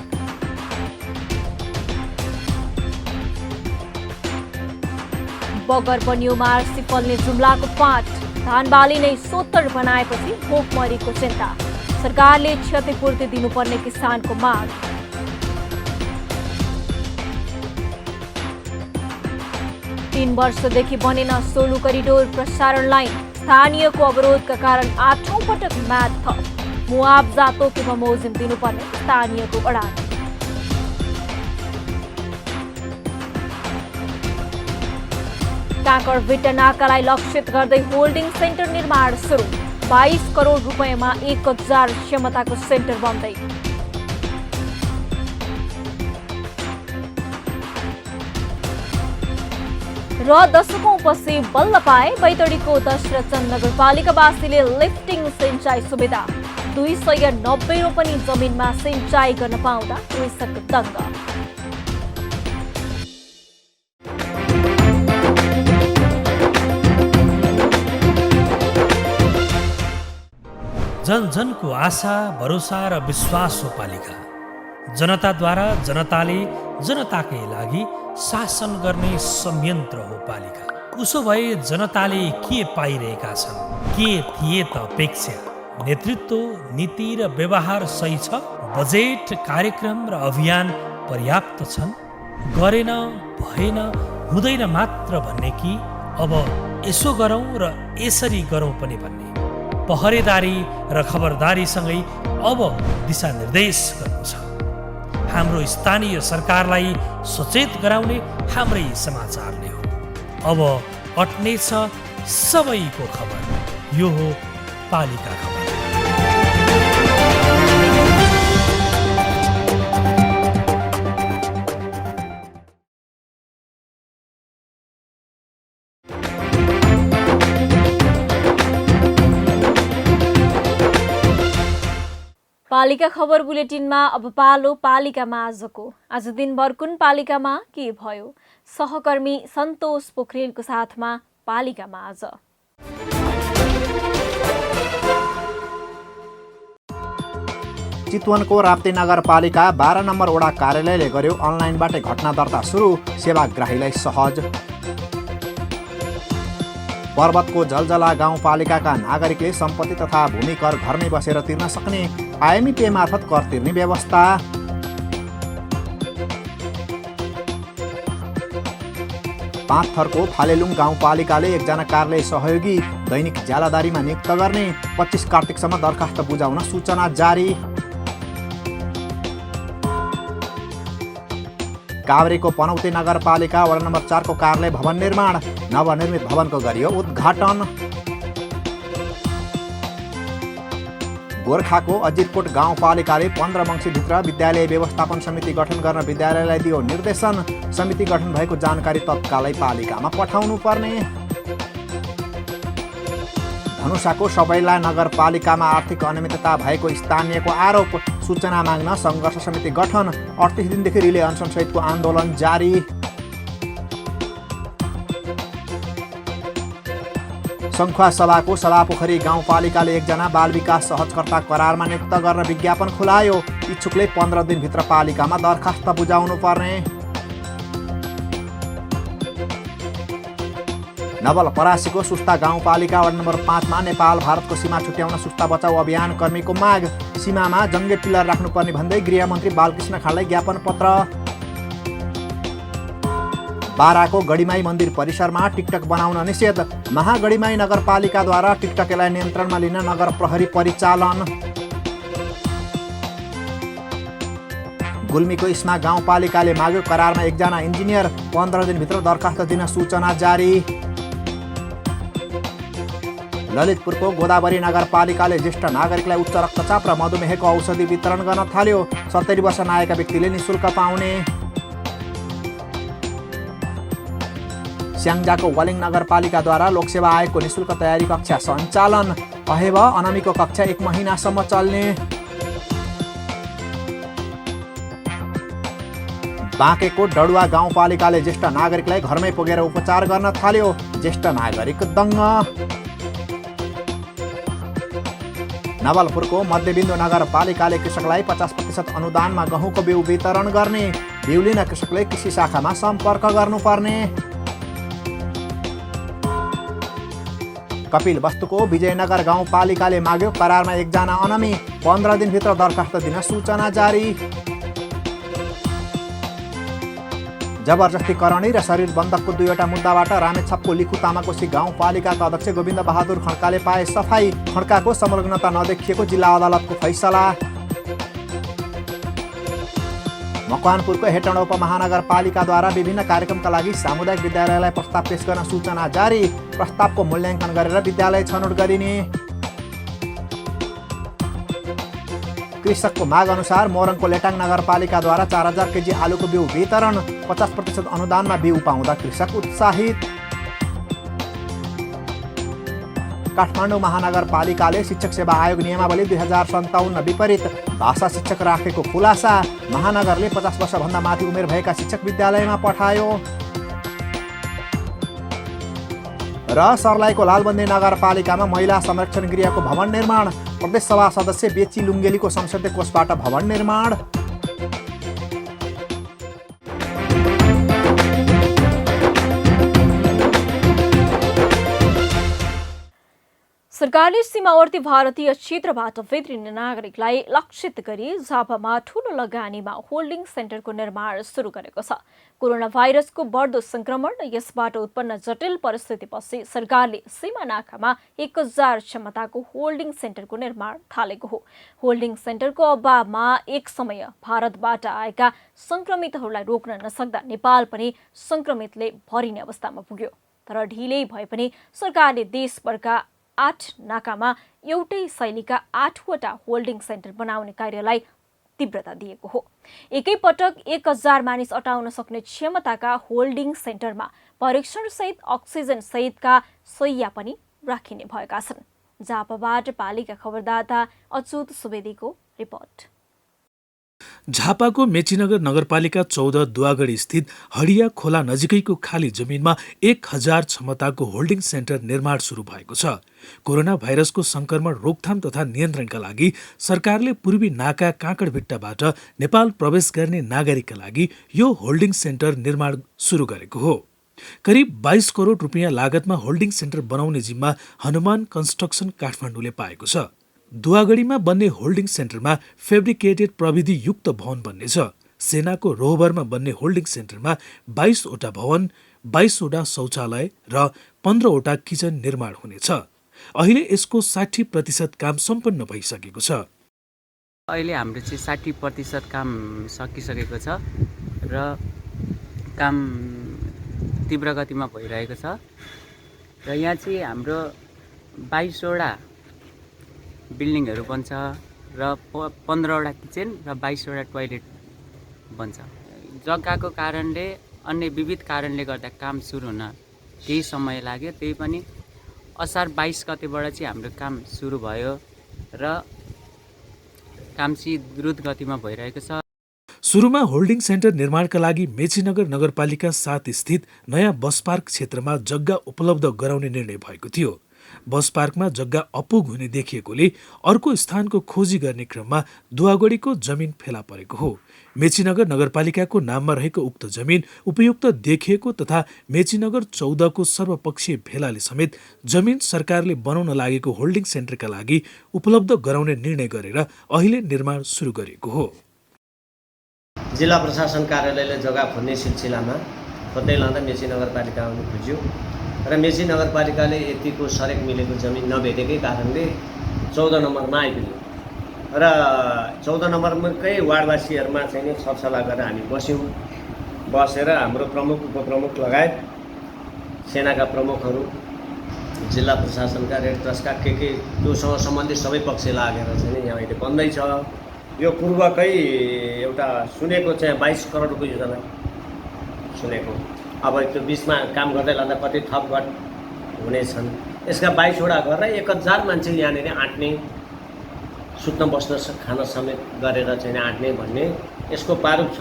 बगर बन्यो मार्सी फल्ने जुम्लाको पाठ, धान बाली नै सोत्तर बनाएपछि भोकमरीको चिन्ता। सरकारले क्षतिपूर्ति दिनुपर्ने किसानको माग। तीन वर्षदेखि बनेन सोलु करिडोर प्रसारण लाइन, स्थानीयको अवरोधका कारण 8औं पटक म्याद थप। मुआब्जा तोके बमोजिम दिनुपर्ने स्थानीयको अडान। काँकरभिट्टा नाकालाई लक्षित गर्दै होल्डिङ सेन्टर निर्माण सुरु। 22 करोड रुपैयाँमा 1000 क्षमताको सेन्टर बन्दै। र दशकौंपछि बल्ल पाए बैतडीको दशरथन नगरपालिकावासीले लिफ्टिङ सिंचाई सुविधा। 290 रोपनी जमिनमा सिंचाई गर्न पाउँदा कृषक दङ्ग। जन जनको आशा, भरोसा र विश्वास हो पालिका। जनताद्वारा जनताले जनताकै लागि शासन गर्ने संयन्त्र हो पालिका। उसो भए जनताले के पाइरहेका छन्, के थिए त अपेक्षा? नेतृत्व, नीति र व्यवहार सही छ? बजेट, कार्यक्रम र अभियान पर्याप्त छन्? गरेन, भएन, हुँदैन मात्र भन्ने कि अब यसो गरौँ र यसरी गरौँ पनि भन्ने? पहरेदारी र खबरदारीसँगै अब दिशानिर्देश गर्नु छ। हाम्रो स्थानीय सरकारलाई सचेत गराउने हाम्रै समाचारले हो। अब अट्नेछ सबैको खबर, यो हो पालिका खबर। पालिका खबर बुलेटिनमा अब पालो पालिकामा आजको। आज दिनभर कुन पालिकामा के भयो? सहकर्मी सन्तोष पोखरेलको साथमा पालिकामा आज। चितवनको राप्ती नगरपालिका 12 नम्बर वडा कार्यालयले गर्यो अनलाइनबाटै घटना दर्ता सुरु, सेवाग्राहीलाई सहज। पर्वतको जलजला गाउँपालिकाका नागरिकले सम्पत्ति तथा भूमि कर घरमै बसेर तिर्न सक्ने आइएमई पे मार्फत कर तिर्ने व्यवस्था। पाँचथरको फालेलुङ गाउँपालिकाले एकजना कार्यालय सहयोगी दैनिक ज्यालादारीमा नियुक्त गर्ने, 25 कार्तिकसम्म दरखास्त बुझाउन सूचना जारी। काभ्रेको पनौते नगरपालिका वडा नम्बर 4 को कार्यालय भवन निर्माण, नवनिर्मित भवनको गरियो उद्घाटन। गोर्खाको अजितकोट गाउँपालिकाले 15 मङ्सिरभित्र विद्यालय व्यवस्थापन समिति गठन गर्न विद्यालयलाई दियो निर्देशन, समिति गठन भएको जानकारी तत्कालै पालिकामा पठाउनु पर्ने। धनुषाको सबैला नगरपालिकामा आर्थिक अनियमितता भएको स्थानीयको आरोप, सूचना माग्न सङ्घर्ष समिति गठन, 38 दिनदेखि रिले अनसनसहितको आन्दोलन जारी। सङ्खुवा सभाको सभापोखरी गाउँपालिकाले एकजना बाल विकास सहजकर्ता करारमा नियुक्त गर्न विज्ञापन खुलायो। इच्छुकले 15 दिनभित्र पालिकामा दरखास्त बुझाउनु पर्ने। नवलपरासीको सुस्ता गाउँपालिका वार्ड नम्बर 5 मा नेपाल भारतको सीमा छुट्याउन सुस्ता बचाउ अभियान कर्मीको माग। सीमामा जङ्गे पिलर राख्नुपर्ने भन्दै गृहमन्त्री बालकृष्ण खाँडलाई ज्ञापन पत्र। बाराको गढीमाई मन्दिर परिसरमा टिकटक बनाउन निषेध। महागढीमाई नगरपालिकाद्वारा टिकटकलाई नियन्त्रणमा लिन नगर प्रहरी परिचालन। गुल्मीको इस्मा गाउँपालिकाले माग्यो करारमा एकजना इन्जिनियर, 15 दिनभित्र दरखास्त दिन सूचना जारी। ललितपुरको गोदावरी नगरपालिकाले ज्येष्ठ नागरिकलाई उच्च रक्तचाप र मधुमेहको औषधि वितरण गर्न थाल्यो। 70 वर्ष नआएका व्यक्तिले निःशुल्क पाउने। स्याङ्जाको वालिङ नगरपालिकाद्वारा लोकसेवा आयोगको निःशुल्क तयारी कक्षा सञ्चालन। अहेब अनमीको कक्षा 1 महिनासम्म चल्ने। बाँकेको डडुवा गाउँपालिकाले ज्येष्ठ नागरिकलाई घरमै पुगेर उपचार गर्न थाल्यो। ज्येष्ठ नागरिक दङ्ग। नवलपुरको मध्यबिन्दु नगरपालिकाले कृषकलाई 50% अनुदानमा गहुँको बिउ वितरण गर्ने। बिउ लिन कृषकले कृषि शाखामा सम्पर्क गर्नुपर्ने। कपिलवस्तुको विजयनगर गाउँपालिकाले माग्यो करारमा एकजना अनमी, 15 दिनभित्र दरखास्त दिन सूचना जारी। जबरजस्ती करणी र शरीर बन्धकको 2वटा मुद्दाबाट रामेछापको लिखु तामाकोसी गाउँपालिकाका अध्यक्ष गोविन्द बहादुर खड्काले पाए सफाई। खड्काको संलग्नता नदेखिएको जिल्ला अदालतको फैसला। मकवानपुरको हेटौँडा उपमहानगरपालिकाद्वारा विभिन्न कार्यक्रमका लागि सामुदायिक विद्यालयलाई प्रस्ताव पेश गर्न सूचना जारी। प्रस्तावको मूल्याङ्कन गरेर विद्यालय छनौट गरिने। कृषकको माग अनुसार मोरङको लेटाङ नगरपालिकाद्वारा 4000 केजी आलुको बिउ वितरण। 50% अनुदानमा बिउ पाउँदा कृषक उत्साहित। काठमाडौँ महानगरपालिकाले शिक्षक सेवा आयोग नियमावली 2057 विपरीत भाषा शिक्षक राखेको खुलासा। महानगरले 50 वर्षभन्दा माथि उमेर भएका शिक्षक विद्यालयमा पठायो। र सर्लाहीको लालबन्दी नगरपालिकामा महिला संरक्षण गृहको भवन निर्माण। प्रदेश सभा सदस्य बेची लुङ्गेलीको संसदीय कोषबाट भवन निर्माण। सरकारले सीमावर्ती भारतीय क्षेत्रबाट भित्रिने नागरिकलाई लक्षित गरी झापामा ठूलो लगानीमा होल्डिङ सेन्टरको निर्माण सुरु गरेको छ। कोरोना भाइरसको बढ्दो संक्रमण र यसबाट उत्पन्न जटिल परिस्थितिपछि सरकारले सीमा नाकामा 1000 क्षमताको होल्डिङ सेन्टरको निर्माण थालेको हो। होल्डिङ सेन्टरको अभावमा एक समय भारतबाट आएका संक्रमितहरूलाई रोक्न नसक्दा नेपाल पनि संक्रमितले भरिने अवस्थामा पुग्यो। तर ढिलै भए पनि सरकारले देशभरका 8 नाकामा एउटै शैलीका 8वटा होल्डिङ सेन्टर बनाउने कार्यलाई तीव्रता दिएको हो। एकैपटक 1000 मानिस अटाउन सक्ने क्षमताका होल्डिङ सेन्टरमा परीक्षणसहित अक्सिजन सहितका शैय्या पनि राखिने भएका छन्। झापाबाट पालिका खबरदाता अच्युत सुवेदीको रिपोर्ट। झापाको मेचीनगर नगरपालिका 14 दुवागढी स्थित हडिया खोला नजिकैको खाली जमिनमा 1000 क्षमताको होल्डिङ सेन्टर निर्माण सुरु भएको छ। कोरोना भाइरसको संक्रमण रोकथाम तथा नियन्त्रणका लागि सरकारले पूर्वी नाका काँकडभिट्टाबाट नेपाल प्रवेश गर्ने नागरिकका लागि यो होल्डिङ सेन्टर निर्माण सुरु गरेको हो। करिब 22 करोड रुपियाँ लागतमा होल्डिङ सेन्टर बनाउने जिम्मा हनुमान कन्स्ट्रक्सन काठमाडौँले पाएको छ। दुवागढीमा बन्ने होल्डिङ सेन्टरमा फेब्रिकेटेड प्रविधि युक्त भवन बन्नेछ। सेनाको रोहबरमा बन्ने होल्डिङ सेन्टरमा 22वटा भवन, 22वटा शौचालय र 15वटा किचन निर्माण हुनेछ। अहिले यसको 60% काम सम्पन्न भइसकेको छ। अहिले हाम्रो चाहिँ 60% काम सकिसकेको छ र काम तीव्र गतिमा भइरहेको छ। र यहाँ चाहिँ हाम्रो 22वटा बिल्डिङहरू बन्छ र 15वटा किचन र 22वटा टोयलेट बन्छ। जग्गाको कारणले अन्य विविध कारणले गर्दा काम सुरु हुन केही समय लाग्यो। त्यही पनि असार 22 गतेबाट चाहिँ हाम्रो काम सुरु भयो र काम चाहिँ द्रुत गतिमा भइरहेको छ। सुरुमा होल्डिङ सेन्टर निर्माणका लागि मेचीनगर नगरपालिका 7 स्थित नयाँ बस पार्क क्षेत्रमा जग्गा उपलब्ध गराउने निर्णय भएको थियो। बस पार्कमा जग्गा अपुग हुने देखिएकोले अर्को स्थानको खोजी गर्ने क्रममा दुवागढीको जमिन फेला परेको हो। मेचीनगर नगरपालिकाको नाममा रहेको उक्त जमिन उपयुक्त देखिएको तथा मेचीनगर 14 को सर्वपक्षीय भेलाले समेत जमिन सरकारले बनाउन लागेको होल्डिङ सेन्टरका लागि उपलब्ध गराउने निर्णय गरेर अहिले निर्माण सुरु गरेको हो। जिल्ला प्रशासन कार्यालयले जग्गा खोज्ने सिलसिलामा खोज्दै लाँदा मेची नगरपालिका आउनु खोज्यो र मेची नगरपालिकाले यतिको सरेक मिलेको जमिन नभेटेकै कारणले 14 नम्बरमा आइपुग्यो र 14 नम्बरकै वार्डवासीहरूमा चाहिँ सरसल्लाह गरेर हामी बसेर हाम्रो प्रमुख उपप्रमुख लगायत सेनाका प्रमुखहरू जिल्ला प्रशासनका रेड क्रसका के त्योसँग सम्बन्धित सबै पक्ष लागेर चाहिँ यहाँ अहिले बन्दैछ। यो पूर्वकै एउटा सुनेको चाहिँ 22 करोडको योजना सुनेको, अब त्यो बिचमा काम गर्दै लाँदा कति थपघट हुनेछन्। यसका 22 वटा घर र 1000 मान्छे यहाँनिर आँट्ने, सुत्न बस्न खान समेत गरेर चाहिँ आँट्ने भन्ने यसको प्रारूप छ।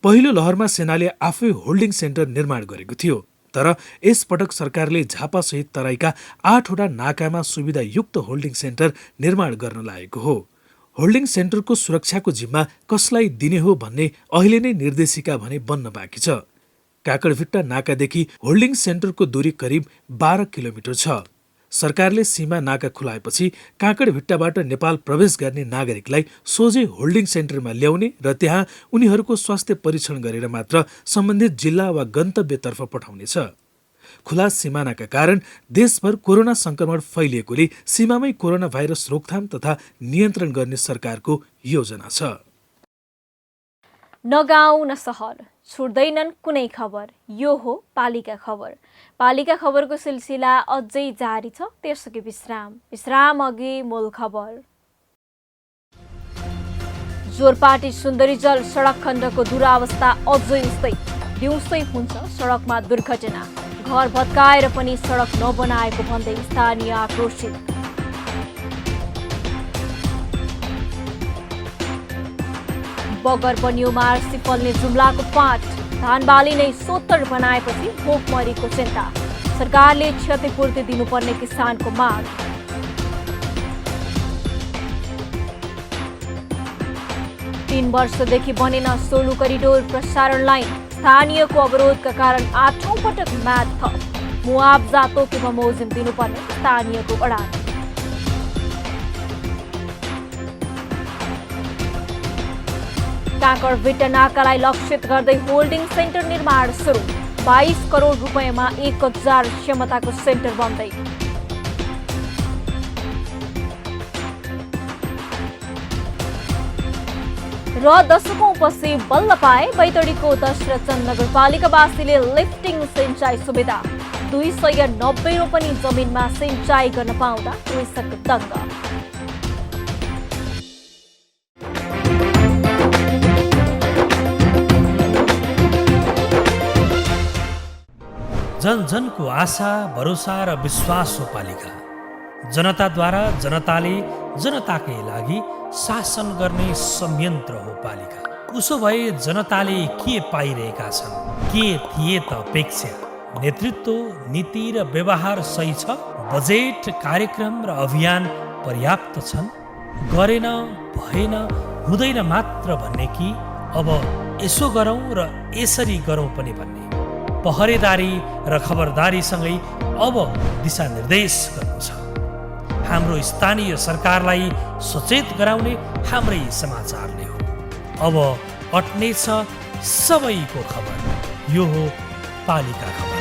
पहिलो लहरमा सेनाले आफै होल्डिङ सेन्टर निर्माण गरेको थियो, तर यसपटक सरकारले झापासहित तराईका 8 वटा नाकामा सुविधायुक्त होल्डिङ सेन्टर निर्माण गर्न लागेको हो। होल्डिङ सेन्टरको सुरक्षाको जिम्मा कसलाई दिने हो भन्ने अहिले नै निर्देशिका भने बन्न बाँकी छ। काकडभिट्टा नाकादेखि होल्डिङ सेन्टरको दूरी करिब 12 किलोमिटर छ। सरकारले सीमा नाका खुलाएपछि काकडभिट्टाबाट नेपाल प्रवेश गर्ने नागरिकलाई सोझै होल्डिङ सेन्टरमा ल्याउने र त्यहाँ उनीहरूको स्वास्थ्य परीक्षण गरेर मात्र सम्बन्धित जिल्ला वा गन्तव्यतर्फ पठाउनेछ। खुला सिमानाका कारण देशभर कोरोना संक्रमण फैलिएकोले सीमामै कोरोना भाइरस रोकथाम तथा नियन्त्रण गर्ने सरकारको योजना छ। न गाउँ न सहर छुट्दैनन् कुनै खबर, यो हो पालिका खबर। पालिका खबरको सिलसिला अझै जारी छ, त्यसअघि विश्राम अघि मूल खबर। जोरपाटी सुन्दरीजल सडक खण्डको दुरावस्था अझै उस्तै, दिउँसै हुन्छ सडकमा दुर्घटना। घर भत्काएर पनि सडक नबनाएको भन्दै स्थानीय आक्रोशित। बगर बन्यो मार्सी फल्ने जुम्लाको पाट, धान बाली नै सोत्तर बनाएपछि भोकमरीको चिन्ता। सरकारले क्षतिपूर्ति दिनुपर्ने किसानको माग। तीन वर्षदेखि बनेन सोलु करिडोर प्रसारण लाइन, स्थानीयको अवरोधका कारण 8औं पटक म्याद थप। मुआब्जा तोके बमोजिम दिनुपर्ने स्थानीयको अडान। काकडभिट्टा नाकालाई लक्षित गर्दै होल्डिङ सेन्टर निर्माण सुरु। 22 करोड रुपियाँमा 1000 क्षमताको सेन्टर बन्दै। र दशकौंपछि बल्ल पाए बैतडीको दशरथचन्द नगरपालिकावासीले लिफ्टिङ सिंचाई सुविधा। 290 रोपनी जमिनमा सिंचाई गर्न पाउँदा कृषक दङ्ग। जन जनको आशा भरोसा र विश्वास हो पालिका। जनताद्वारा जनताले जनताकै लागि शासन गर्ने संयन्त्र हो पालिका। उसो भए जनताले के पाइरहेका छन्, के थिए त अपेक्षा? नेतृत्व, नीति र व्यवहार सही छ? बजेट, कार्यक्रम र अभियान पर्याप्त छन्? गरेन, भएन, हुँदैन मात्र भन्ने कि अब यसो गरौँ र यसरी गरौँ पनि भन्ने? पहरेदारी र खबरदारीसँगै अब दिशानिर्देश गर्नु छ। हाम्रो स्थानीय सरकारलाई सचेत गराउने हाम्रै समाचारले हो। अब अट्नेछ सबैको खबर, यो हो पालिका खबर।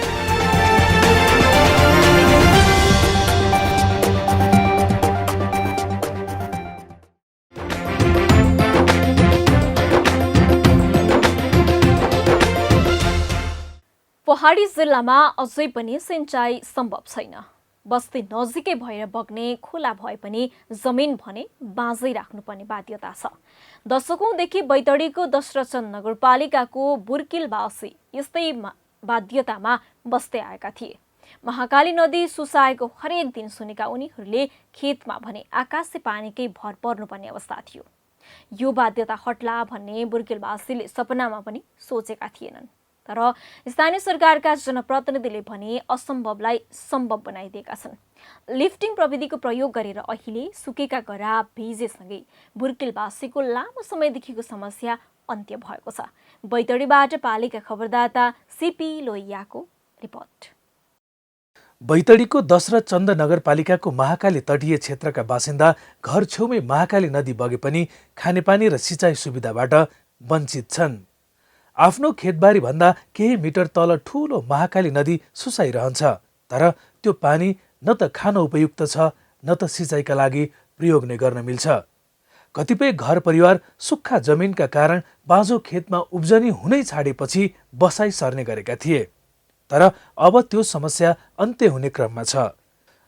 पहाडी जिल्लामा अझै पनि सिंचाई सम्भव छैन। बस्ती नजिकै भएर बग्ने खोला भए पनि जमिन भने बाँझै राख्नुपर्ने बाध्यता छ। दशकौंदेखि बैतडीको दशरथचन्द नगरपालिकाको बुर्किलवासी यस्तै बाध्यतामा बस्दै आएका थिए। महाकाली नदी सुसाएको हरेक दिन सुनेका उनीहरूले खेतमा भने आकाशे पानीकै भर पर्नुपर्ने अवस्था थियो। यो बाध्यता हट्ला भन्ने बुर्किलवासीले सपनामा पनि सोचेका थिएनन्। तर स्थानीय सरकारका जनप्रतिनिधिले भने असम्भवलाई सम्भव बनाइदिएका छन्। लिफ्टिङ प्रविधिको प्रयोग गरेर अहिले सुकेका गराब भिजेसँगै बुर्किलवासीको लामो समयदेखिको समस्या अन्त्य भएको छ। बैतडीबाट पालिका खबरदाता सीपी लोहियाको रिपोर्ट। बैतडीको 10 र चन्द नगरपालिकाको महाकाली तटीय क्षेत्रका बासिन्दा घर छेउमै महाकाली नदी बगे पनि खानेपानी र सिँचाइ सुविधाबाट वञ्चित छन्। आफ्नो खेतबारी भन्दा केही मिटर तल ठूलो महाकाली नदी सुसाइरहन्छ, तर त्यो पानी न त खान उपयुक्त छ न त सिँचाइका लागि प्रयोग नै गर्न मिल्छ। कतिपय घर परिवार सुक्खा जमिनका कारण बाँझो खेतमा उब्जनी हुनै छाडेपछि बसाई सर्ने गरेका थिए, तर अब त्यो समस्या अन्त्य हुने क्रममा छ।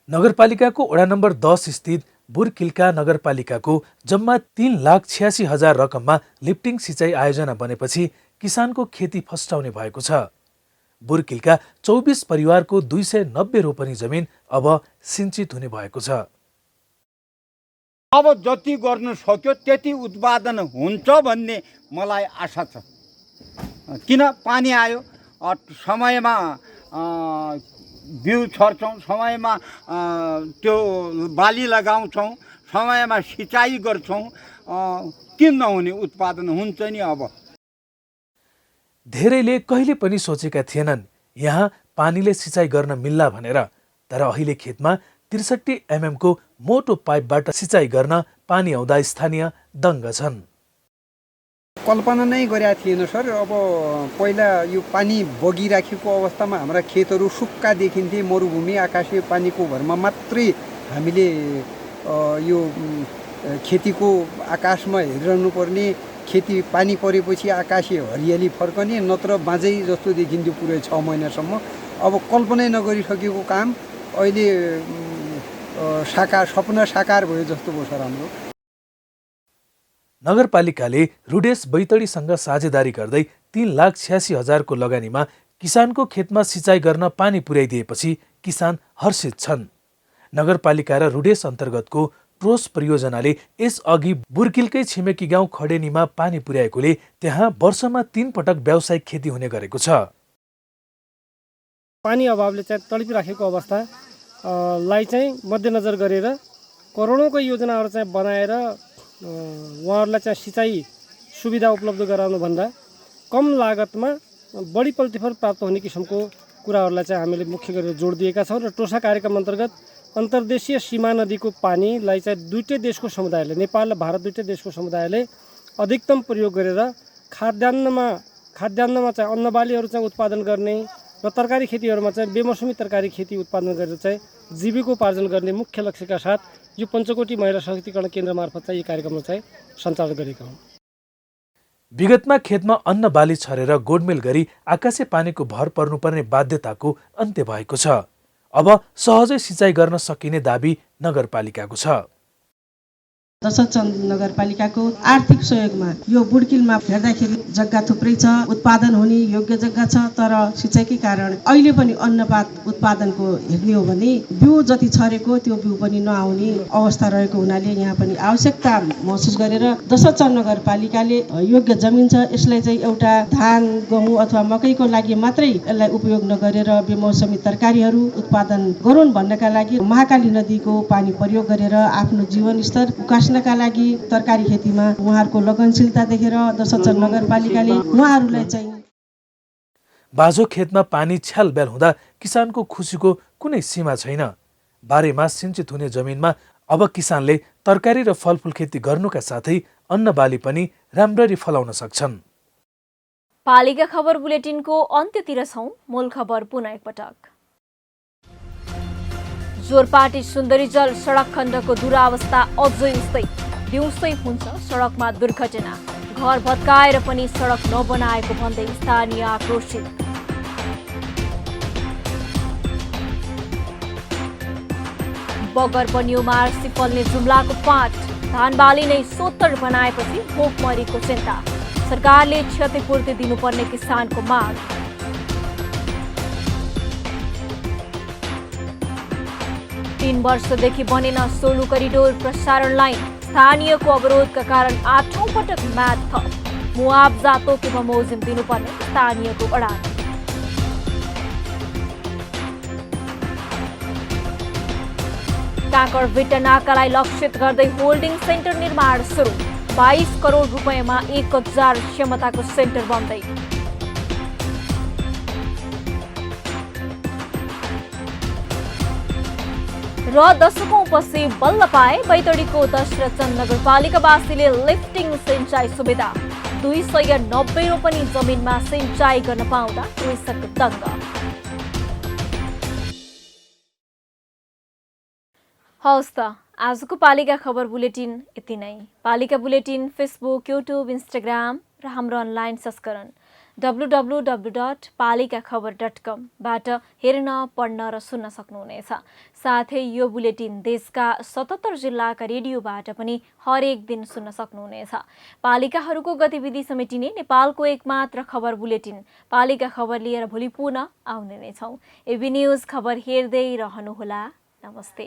नगरपालिकाको वडा नम्बर 10 स्थित बुर्किल्का नगरपालिकाको जम्मा 3,86,000 रकममा लिफ्टिङ सिँचाइ आयोजना बनेपछि किसानको खेती फस्टाउने भएको छ। बुर्किल्का 24 परिवारको 290 रोपनी जमिन अब सिंचित हुने भएको छ। अब जति गर्न सक्यो त्यति उत्पादन हुन्छ भन्ने मलाई आशा छ। किन पानी आयो, समयमा बिउ छर्छौँ, समयमा त्यो बाली लगाउँछौँ, समयमा सिँचाइ गर्छौँ, किन नहुने, उत्पादन हुन्छ नि। अब धेरैले कहिले पनि सोचेका थिएनन् यहाँ पानीले सिँचाइ गर्न मिल्ला भनेर, तर अहिले खेतमा 63 mm को मोटो पाइपबाट सिँचाइ गर्न पानी आउँदा स्थानीय दङ्ग छन्। कल्पना नै गरेका थिएन सर। अब पहिला यो पानी बगिराखेको अवस्थामा हाम्रा खेतहरू सुक्खा देखिन्थे, मरुभूमि आकाशीय पानीको भरमा मात्रै हामीले यो खेतीको आकाशमा हेरिरहनु पर्ने, खेती पानी परेपछि आकाशीय हरियाली फर्कने, नत्र बाँझै जस्तो देखिन्थ्यो पुरै 6 महिनासम्म। अब कल्पनै नगरिसकेको काम अहिले सपना साकार भयो जस्तो भयो सर हाम्रो। नगरपालिकाले रुडेस बैतडीसँग साझेदारी गर्दै 3,86,000 को लगानीमा किसानको खेतमा सिँचाइ गर्न पानी पुर्याइदिएपछि किसान हर्षित छन्। नगरपालिका र रुडेस अन्तर्गतको ट्रोस परियोजनाले यसअघि बुर्किलकै छिमेकी गाउँ खडेनीमा पानी पुर्याएकोले त्यहाँ वर्षमा 3 पटक व्यावसायिक खेती हुने गरेको छ। पानी अभावले चाहिँ तडपिराखेको अवस्थालाई चाहिँ मध्यनजर गरेर करोडौँको योजनाहरू चाहिँ बनाएर उहाँहरूलाई चाहिँ सिँचाइ सुविधा उपलब्ध गराउनुभन्दा कम लागतमा बढी प्रतिफल प्राप्त हुने किसिमको कुराहरूलाई चाहिँ हामीले मुख्य गरेर जोड दिएका छौँ। र टोसा कार्यक्रम अन्तर्गत अन्तर्देशीय सीमा नदीको पानीलाई चाहिँ दुईटै देशको समुदायले, नेपाल र भारत दुईटै देशको समुदायले अधिकतम प्रयोग गरेर खाद्यान्नमा चाहिँ अन्नबालीहरू चाहिँ उत्पादन गर्ने र तरकारी खेतीहरूमा चाहिँ बेमौसमी तरकारी खेती उत्पादन गरेर चाहिँ जीविकोपार्जन गर्ने मुख्य लक्ष्यका साथ यो पञ्चकोटी महिला सशक्तिकरण केन्द्र मार्फत चाहिँ यो कार्यक्रम चाहिँ सञ्चालन गरेका हौँ। विगतमा खेतमा अन्न बाली छरेर गोडमेल गरी आकाशे पानीको भर पर्नुपर्ने बाध्यताको अन्त्य भएको छ। अब सहजै सिँचाइ गर्न सकिने दाबी नगरपालिकाको छ। दशचन्द नगरपालिकाको आर्थिक सहयोगमा यो बुर्किलमा हेर्दाखेरि जग्गा थुप्रै छ, उत्पादन हुने योग्य जग्गा छ, तर सिँचाइकै कारण अहिले पनि अन्नपात उत्पादनको हेर्ने हो भने बिउ जति छरेको त्यो बिउ पनि नआउने अवस्था रहेको हुनाले यहाँ पनि आवश्यकता महसुस गरेर दशचन्द नगरपालिकाले योग्य जमिन छ, यसलाई चाहिँ एउटा धान गहुँ अथवा मकैको लागि मात्रै यसलाई उपयोग नगरेर बेमौसमी तरकारीहरू उत्पादन गरून् भन्नका लागि महाकाली नदीको पानी प्रयोग गरेर आफ्नो जीवन स्तर उकास्नका लागि तरकारी खेतीमा उहाँहरूको लगनशीलता देखेर दशचन्द नगरपालिकाले उहाँहरूलाई चाहिँ बाँझो खेतमा पानी छ्यालब्याल हुँदा किसानको खुसीको कुनै सीमा छैन। बारेमास सिंचित हुने जमिनमा अब किसानले तरकारी र फलफुल खेती गर्नुका साथै अन्नबाली पनि राम्ररी फलाउन सक्छन्। पालिका खबर बुलेटिनको अन्त्यतिर छौं। मूल खबर पुनः एकपटक। जोरपाटी सुन्दरीजल सडक खण्डको दुरावस्था अझै उस्तै, दिउँसै हुन्छ सडकमा दुर्घटना। घर भत्काएर पनि सडक नबनाएको भन्दै स्थानीय आक्रोशित। बगर बन्यो मार्सी फल्ने जुम्लाको पाट, धानबाली नै सोत्तर बनाएपछि भोकमरीको चिन्ता। सरकारले क्षतिपूर्ति दिनुपर्ने किसानको माग। 3 वर्षदेखि बनेन सोलु करिडोर प्रसारण लाइन। स्थानीयको अवरोधका कारण 8औं पटक म्याद थप। मुआब्जा तोके बमोजिम दिनुपर्ने स्थानीयको अडान। काँकड भिट्टा नाकालाई लक्षित गर्दै होल्डिङ सेन्टर निर्माण सुरु। 22 करोड रुपियाँमा 1000 क्षमताको सेन्टर बन्दै। र दशकौंपछि बल्ल पाए बैतडीको दशरथचन्द नगरपालिकावासीले लिफ्टिङ सिंचाई सुविधा। 290 रोपनी जमिनमा सिंचाई गर्न पाउँदा कृषक दङ्ग। हवस् त आजको पालिका खबर बुलेटिन यति नै। पालिका बुलेटिन फेसबुक, युट्युब, इन्स्टाग्राम र हाम्रो अनलाइन संस्करण www.palikakhbar.com बाट हेर्न, पढ्न र सुन्न सक्नुहुनेछ। साथै यो बुलेटिन देशका 77 जिल्लाका रेडियोबाट पनि हरेक दिन सुन्न सक्नुहुनेछ। पालिकाहरूको गतिविधि समेटिने नेपालको एकमात्र खबर बुलेटिन पालिका खबर लिएर भोलि पुनः आउने नै छौँ। एबी न्युज खबर हेर्दै रहनुहोला। नमस्ते।